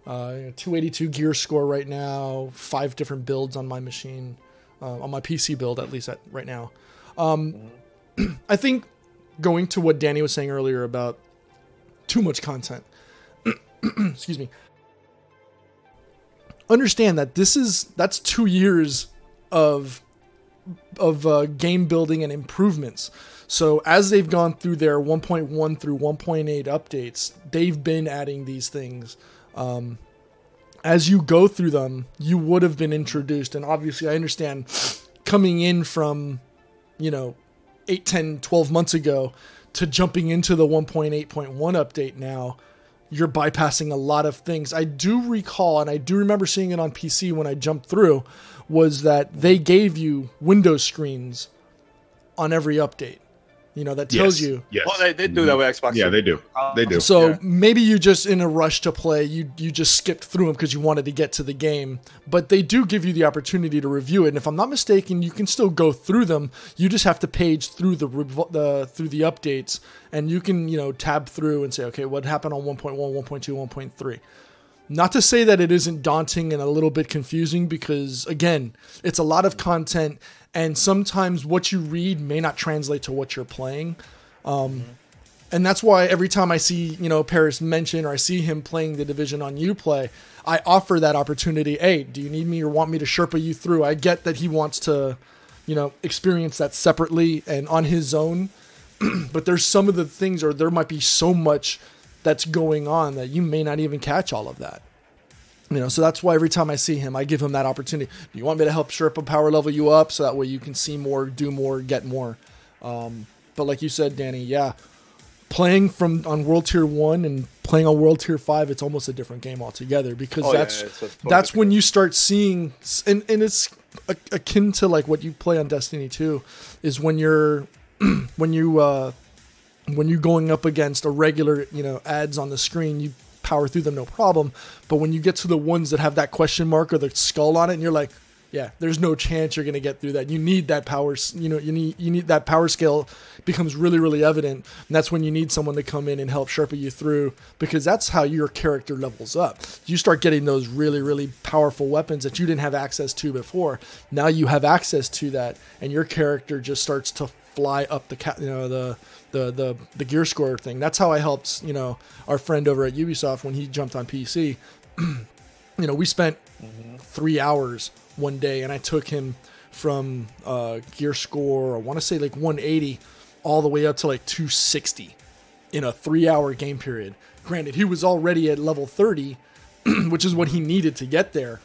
Speaker 2: 282 gear score right now, 5 different builds on my machine, on my PC build, at least right now. I think going to what Danny was saying earlier about too much content, excuse me, understand that that's 2 years of game building and improvements. So as they've gone through their 1.1 through 1.8 updates, they've been adding these things. As you go through them, you would have been introduced. And obviously I understand coming in from, 8, 10, 12 months ago to jumping into the 1.8.1 update now, you're bypassing a lot of things. I do recall, and I do remember seeing it on PC when I jumped through, was that they gave you window screens on every update. That tells you.
Speaker 3: Yes.
Speaker 1: Well, they do that with Xbox.
Speaker 3: Yeah, they do. They do.
Speaker 2: So maybe you just in a rush to play, you just skipped through them because you wanted to get to the game. But they do give you the opportunity to review it. And if I'm not mistaken, you can still go through them. You just have to page through the updates, and you can tab through and say, okay, what happened on 1.1, 1.2, 1.3. Not to say that it isn't daunting and a little bit confusing, because again, it's a lot of content. And sometimes what you read may not translate to what you're playing. And that's why every time I see, Paris mention, or I see him playing the Division on Uplay, I offer that opportunity. Hey, do you need me or want me to Sherpa you through? I get that he wants to, experience that separately and on his own. But there's some of the things, or there might be so much that's going on that you may not even catch all of that. So that's why every time I see him, I give him that opportunity. Do you want me to help Sherpa power level you up so that way you can see more, do more, get more? But like you said, Danny, playing on World Tier 1 and playing on World Tier 5, it's almost a different game altogether, because that's when you start seeing, and it's akin to like what you play on Destiny 2, is when you're when you're going up against a regular ads on the screen, you power through them no problem. But when you get to the ones that have that question mark or the skull on it, and you're like, yeah, there's no chance you're going to get through that. You need that power, you need that power scale becomes really, really evident. And that's when you need someone to come in and help Sherpa you through, because that's how your character levels up. You start getting those really, really powerful weapons that you didn't have access to before. Now you have access to that, and your character just starts to fly up the gear score thing. That's how I helped, our friend over at Ubisoft when he jumped on PC. We spent 3 hours one day, and I took him from gear score, I want to say like 180 all the way up to like 260 in a 3-hour game period. Granted, he was already at level 30, which is what he needed to get there,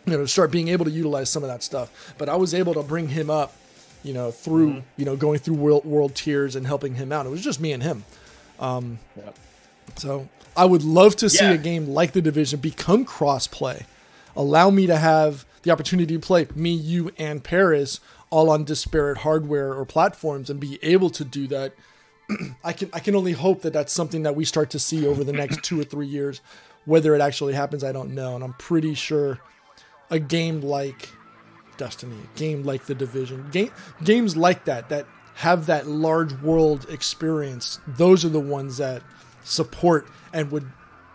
Speaker 2: to start being able to utilize some of that stuff. But I was able to bring him up, through, going through world tiers and helping him out. It was just me and him. So I would love to see a game like The Division become cross-play. Allow me to have the opportunity to play me, you, and Paris all on disparate hardware or platforms and be able to do that. I can only hope that that's something that we start to see over the next 2 or 3 years. Whether it actually happens, I don't know. And I'm pretty sure a game like Destiny, a game like The Division, games like that have that large world experience. Those are the ones that support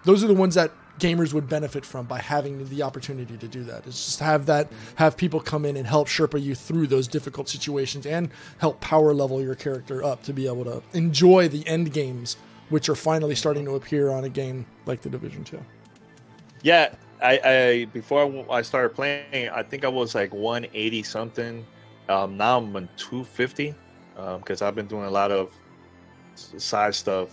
Speaker 2: those are the ones that gamers would benefit from by having the opportunity to do that. It's just have people come in and help Sherpa you through those difficult situations and help power level your character up to be able to enjoy the end games, which are finally starting to appear on a game like The Division 2.
Speaker 1: Yeah, I before I started playing, I think I was like 180 something. Now I'm on 250 because I've been doing a lot of side stuff.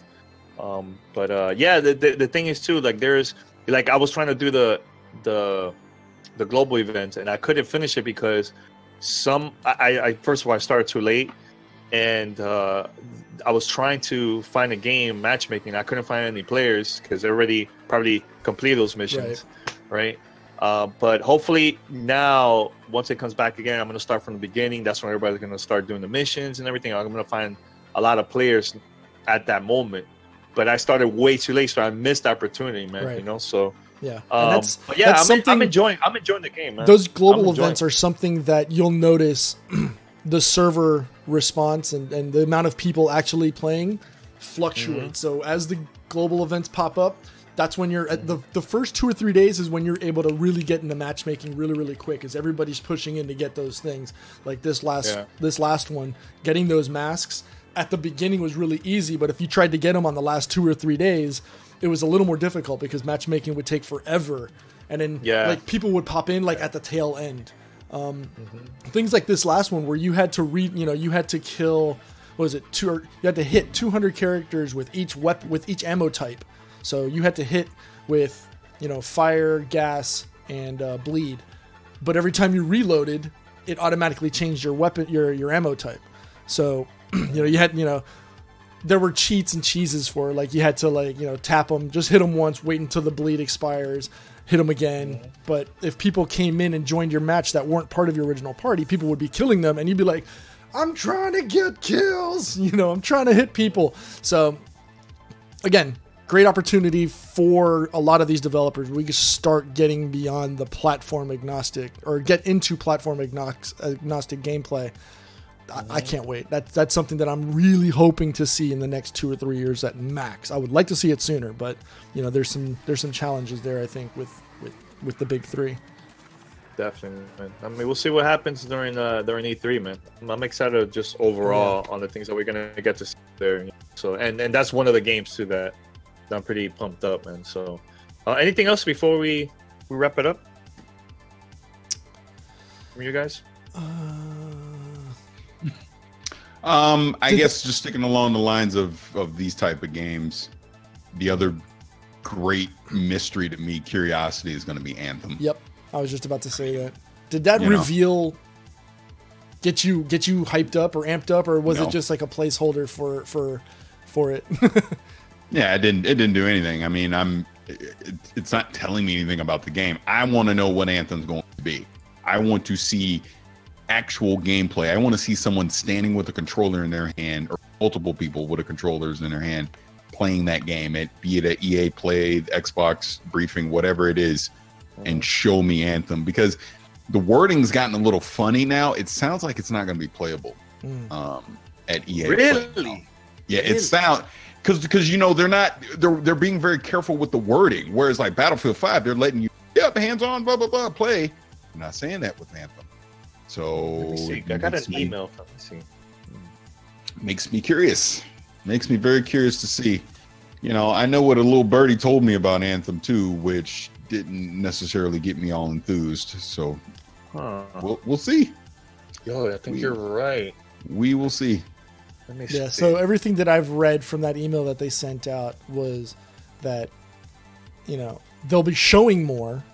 Speaker 1: Yeah, the thing is too, like there's like I was trying to do the global event and I couldn't finish it because I first of all I started too late, and I was trying to find a game matchmaking. I couldn't find any players because they already probably completed those missions, right? But hopefully now, once it comes back again, I'm going to start from the beginning. That's when everybody's going to start doing the missions and everything. I'm going to find a lot of players at that moment. But I started way too late, so I missed the opportunity, man.
Speaker 2: Right.
Speaker 1: You know, so
Speaker 2: yeah.
Speaker 1: But yeah, I'm enjoying the game, man.
Speaker 2: Those global events are something that you'll notice the server response and the amount of people actually playing fluctuates. So as the global events pop up, that's when you're at the first 2 or 3 days is when you're able to really get into matchmaking really, really quick, as everybody's pushing in to get those things. Like this last one, getting those masks at the beginning was really easy, but if you tried to get them on the last 2 or 3 days, it was a little more difficult because matchmaking would take forever, and then like people would pop in like at the tail end. Things like this last one where you had to you had to kill, what was it, you had to hit 200 characters with each weapon, with each ammo type. So you had to hit with fire, gas, and bleed, but every time you reloaded, it automatically changed your weapon, your ammo type. So you had there were cheats and cheeses for, like, you had to tap them, just hit them once, wait until the bleed expires, hit them again. But if people came in and joined your match that weren't part of your original party, people would be killing them, and you'd be like, I'm trying to get kills, I'm trying to hit people. So again, great opportunity for a lot of these developers. We can start getting beyond the platform agnostic, or get into platform agnostic gameplay. I can't wait. That's something that I'm really hoping to see in the next 2 or 3 years at max. I would like to see it sooner, but there's some challenges there, I think, with the big three.
Speaker 1: Definitely, man. I mean, we'll see what happens during E3, man. I'm excited just overall on the things that we're gonna get to see there. So and that's one of the games too that I'm pretty pumped up, man. So anything else before we wrap it up from you guys?
Speaker 3: I guess just sticking along the lines of these type of games, the other great mystery to me, curiosity, is going to be Anthem.
Speaker 2: Yep, I was just about to say that. Did that reveal get you hyped up or amped up, or was it just like a placeholder for it?
Speaker 3: Yeah, it didn't do anything. I mean, it's not telling me anything about the game. I want to know what Anthem's going to be. I want to see actual gameplay. I want to see someone standing with a controller in their hand, or multiple people with a controllers in their hand playing that game, be it at EA Play, Xbox briefing, whatever it is, and show me Anthem, because the wording's gotten a little funny now. It sounds like it's not going to be playable at EA
Speaker 1: Really?
Speaker 3: Play. Yeah, it sounds, because they're being very careful with the wording, whereas like Battlefield 5, they're letting you hands on, blah blah blah, play. I'm not saying that with Anthem. So
Speaker 1: I got an email from
Speaker 3: Makes me curious. Makes me very curious to see. I know what a little birdie told me about Anthem 2, which didn't necessarily get me all enthused. So we'll see.
Speaker 1: Yo, I think you're right.
Speaker 3: We will see.
Speaker 2: Yeah, so everything that I've read from that email that they sent out was that, they'll be showing more.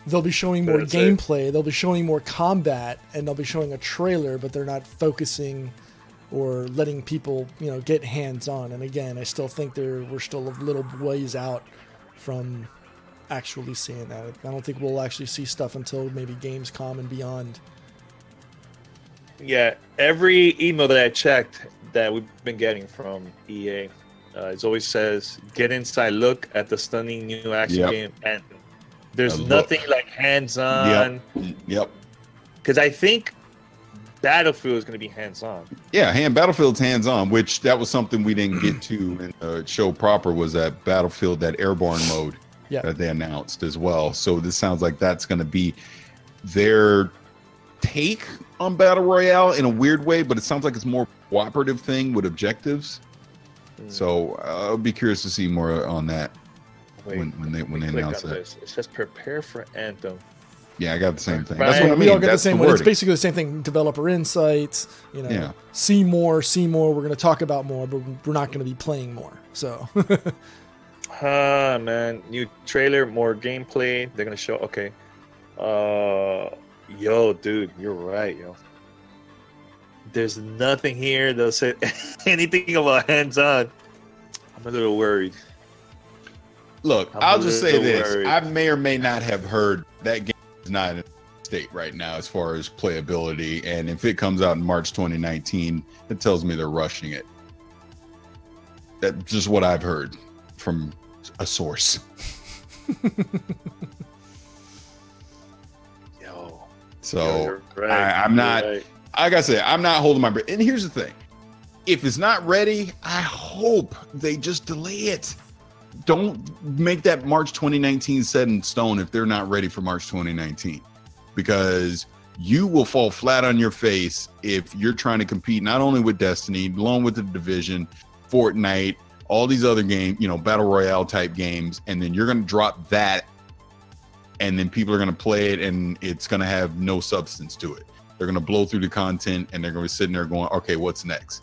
Speaker 2: They'll be showing more gameplay, they'll be showing more combat, and they'll be showing a trailer, but they're not focusing or letting people, get hands-on. And again, I still think we're still a little ways out from actually seeing that. I don't think we'll actually see stuff until maybe Gamescom and beyond.
Speaker 1: Yeah, every email that I checked that we've been getting from EA, it always says, get inside look at the stunning new action game Anthem. There's nothing like hands-on.
Speaker 3: Yep.
Speaker 1: because I think Battlefield is going to be hands-on.
Speaker 3: Yeah, Battlefield's hands-on, which that was something we didn't get to in the show proper, was that Battlefield, that airborne mode that they announced as well. So this sounds like that's going to be their take on Battle Royale in a weird way, but it sounds like it's more cooperative thing with objectives. So I'll be curious to see more on that. Wait, when they announce that.
Speaker 1: It says prepare for Anthem.
Speaker 3: Yeah, I got the same thing.
Speaker 2: That's what I mean. We all got the same one. It's basically the same thing. Developer insights. See more. We're going to talk about more, but we're not going to be playing more. So.
Speaker 1: Man, new trailer, more gameplay. They're going to show. Okay. Yo, dude, you're right, yo. There's nothing here that says anything about hands-on. I'm a little worried.
Speaker 3: Look, I'll just say this. I may or may not have heard that game is not in a state right now as far as playability. And if it comes out in March 2019, it tells me they're rushing it. That's just what I've heard from a source. So I'm not, like I said, I'm not holding my breath. And here's the thing. If it's not ready, I hope they just delay it. Don't make that March 2019 set in stone if they're not ready for March 2019, because you will fall flat on your face if you're trying to compete not only with Destiny, along with the Division, Fortnite, all these other games, Battle Royale type games, and then you're going to drop that, and then people are going to play it, and it's going to have no substance to it. They're going to blow through the content, and they're going to be sitting there going, okay, what's next?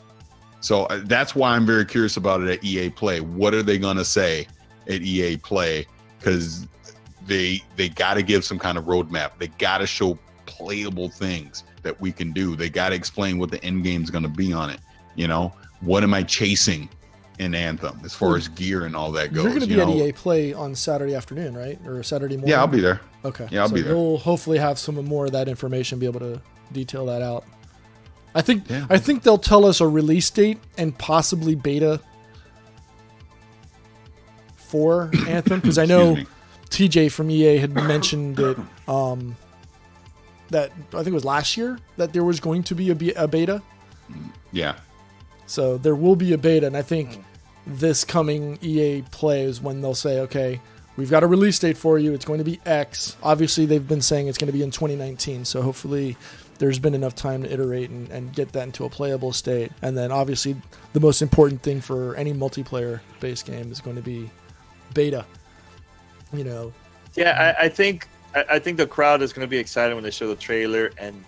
Speaker 3: So that's why I'm very curious about it at EA Play. What are they going to say at EA Play? Because they got to give some kind of roadmap. They got to show playable things that we can do. They got to explain what the end game is going to be on it. What am I chasing in Anthem as far as gear and all that goes?
Speaker 2: You're going to be at EA Play on Saturday afternoon, right? Or Saturday morning?
Speaker 3: Yeah, I'll be there.
Speaker 2: Okay.
Speaker 3: Yeah, I'll be there.
Speaker 2: You'll hopefully have some more of that information, be able to detail that out. I think they'll tell us a release date and possibly beta for Anthem, because I know TJ from EA had mentioned it, that I think it was last year that there was going to be a beta.
Speaker 3: Yeah.
Speaker 2: So there will be a beta, and I think this coming EA Play is when they'll say, okay, we've got a release date for you. It's going to be X. Obviously, they've been saying it's going to be in 2019, so hopefully there's been enough time to iterate and get that into a playable state. And then obviously the most important thing for any multiplayer-based game is going to be beta.
Speaker 1: Yeah, I think the crowd is going to be excited when they show the trailer and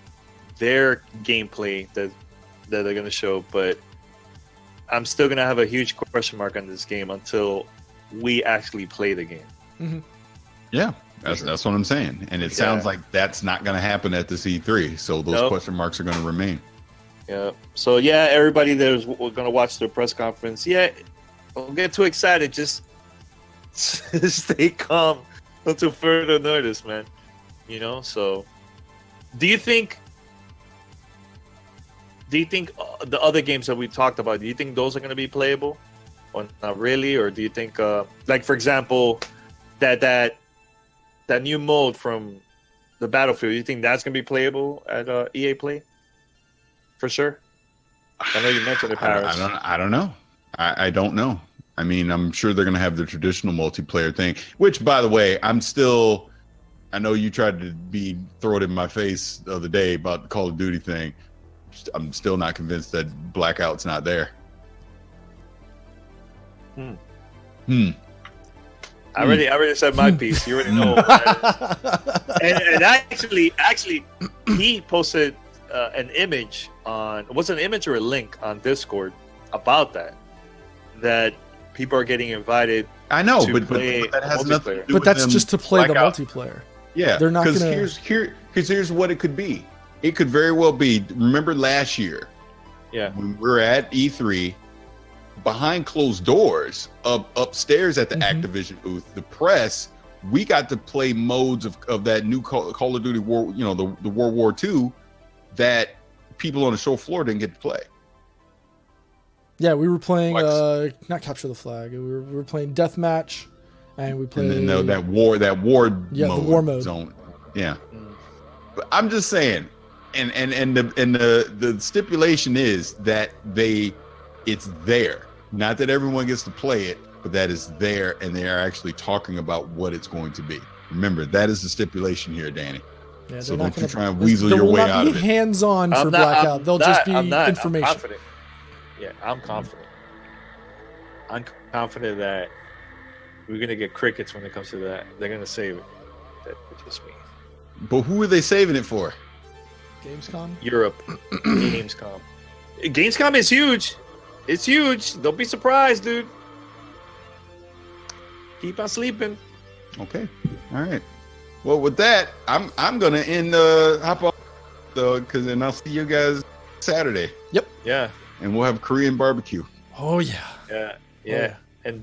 Speaker 1: their gameplay that they're going to show, but I'm still going to have a huge question mark on this game until we actually play the game.
Speaker 2: Mm-hmm.
Speaker 3: Yeah, that's what I'm saying. And it sounds like that's not going to happen at the C3, so those question marks are going to remain.
Speaker 1: Yeah. So, everybody there's going to watch the press conference. Yeah, don't get too excited. Just stay calm until further notice, man. So do you think the other games that we talked about, do you think those are going to be playable or not really? Or do you think like, for example, that new mode from the Battlefield, do you think that's going to be playable at EA Play for sure? I know you mentioned it, Paris.
Speaker 3: I don't know. I don't know. I mean, I'm sure they're going to have the traditional multiplayer thing, which, by the way, I know you tried to throw it in my face the other day about the Call of Duty thing. I'm still not convinced that Blackout's not there.
Speaker 1: I already said my piece. You already know. and actually, he posted an image on, was it an image or a link on Discord about that people are getting invited.
Speaker 3: I know, but
Speaker 1: that
Speaker 3: has nothing to do
Speaker 2: with that's just to play the multiplayer.
Speaker 3: Yeah,
Speaker 2: they're not gonna.
Speaker 3: Here's what it could be. It could very well be. Remember last year?
Speaker 1: Yeah.
Speaker 3: When we were at E3, behind closed doors, upstairs at the Activision booth, the press, we got to play modes of that new Call of Duty War, the World War II, that people on the show floor didn't get to play.
Speaker 2: Yeah, we were playing not Capture the Flag. We were playing Deathmatch, and we played
Speaker 3: that war
Speaker 2: the war mode
Speaker 3: zone. Yeah, but I'm just saying, And the stipulation is that it's there. Not that everyone gets to play it, but that is there, and they are actually talking about what it's going to be. Remember, that is the stipulation here, Danny.
Speaker 2: Yeah,
Speaker 3: so don't you try and weasel your way out of it.
Speaker 2: Hands-on for Blackout. They'll just be information.
Speaker 1: I'm confident. Yeah, I'm confident. I'm confident that we're gonna get crickets when it comes to that. They're gonna save it. That's just me.
Speaker 3: But who are they saving it for?
Speaker 2: Gamescom?
Speaker 1: Europe. Gamescom. Gamescom is huge. It's huge. Don't be surprised, dude. Keep on sleeping.
Speaker 3: Okay. All right. Well, with that, I'm gonna end hop off because then I'll see you guys Saturday.
Speaker 2: Yep.
Speaker 1: Yeah.
Speaker 3: And we'll have Korean barbecue.
Speaker 2: Oh yeah.
Speaker 1: Yeah. Yeah. Oh. And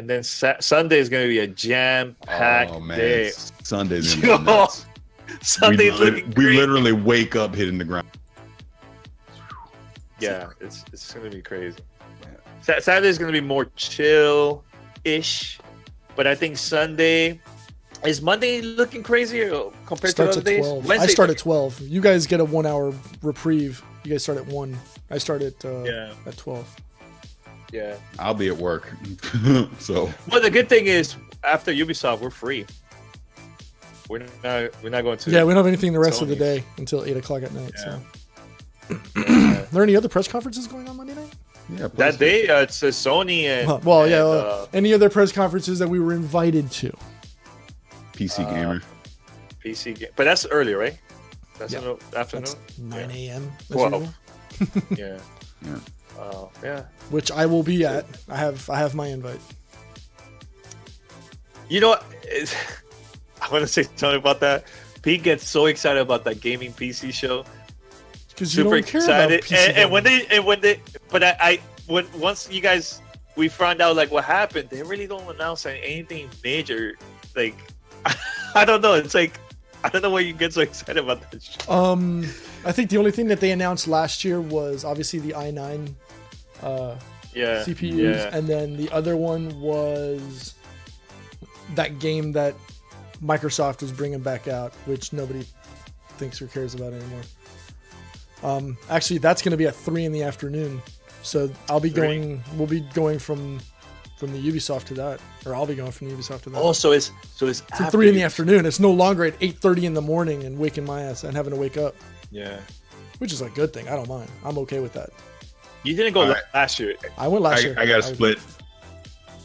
Speaker 1: then Sunday is gonna be a jam-packed day.
Speaker 3: Sunday's gonna be nuts.
Speaker 1: Sunday's
Speaker 3: we literally wake up hitting the ground.
Speaker 1: Yeah, it's gonna be crazy. Yeah. Saturday's gonna be more chill-ish, but I think Sunday is Monday looking crazier compared to other days.
Speaker 2: I start at 12. You guys get a 1 hour reprieve. You guys start at 1. I start at 12.
Speaker 1: Yeah,
Speaker 3: I'll be at work. So.
Speaker 1: Well, the good thing is after Ubisoft, we're free. We're not going to.
Speaker 2: Yeah, we don't have anything the rest of the day until 8 o'clock at night. Yeah. So. Are there any other press conferences going on Monday night?
Speaker 3: Yeah,
Speaker 1: that day it's Sony and
Speaker 2: any other press conferences that we were invited to.
Speaker 3: PC Gamer.
Speaker 1: But that's early, right? That's in the afternoon.
Speaker 2: That's 9 a.m.
Speaker 1: 12. Yeah.
Speaker 3: Yeah.
Speaker 2: Which I will be at. I have my invite.
Speaker 1: You know what? I want to say something about that. Pete gets so excited about that gaming PC show.
Speaker 2: Because you don't care excited. About PC
Speaker 1: and when they once you guys we found out like what happened, they really don't announce anything major. Like I don't know. It's like I don't know why you get so excited about that show.
Speaker 2: I think the only thing that they announced last year was obviously the i9 CPUs, and then the other one was that game that Microsoft was bringing back out, which nobody thinks or cares about anymore. Actually, that's going to be at 3 in the afternoon, so I'll be going. We'll be going from the Ubisoft to that, or I'll be going from the Ubisoft to that.
Speaker 1: Oh, so it's
Speaker 2: at 3 in the afternoon. It's no longer at 8:30 in the morning and waking my ass and having to wake up.
Speaker 1: Yeah,
Speaker 2: which is a good thing. I don't mind. I'm okay with that.
Speaker 1: You didn't go last year.
Speaker 2: I went last year.
Speaker 3: I got to split.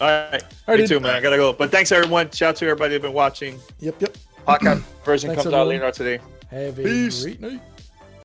Speaker 1: All right. Me too, man. I got to go. But thanks, everyone. Shout out to everybody who's been watching.
Speaker 2: Yep.
Speaker 1: Podcast version comes out later today.
Speaker 2: Have a great night.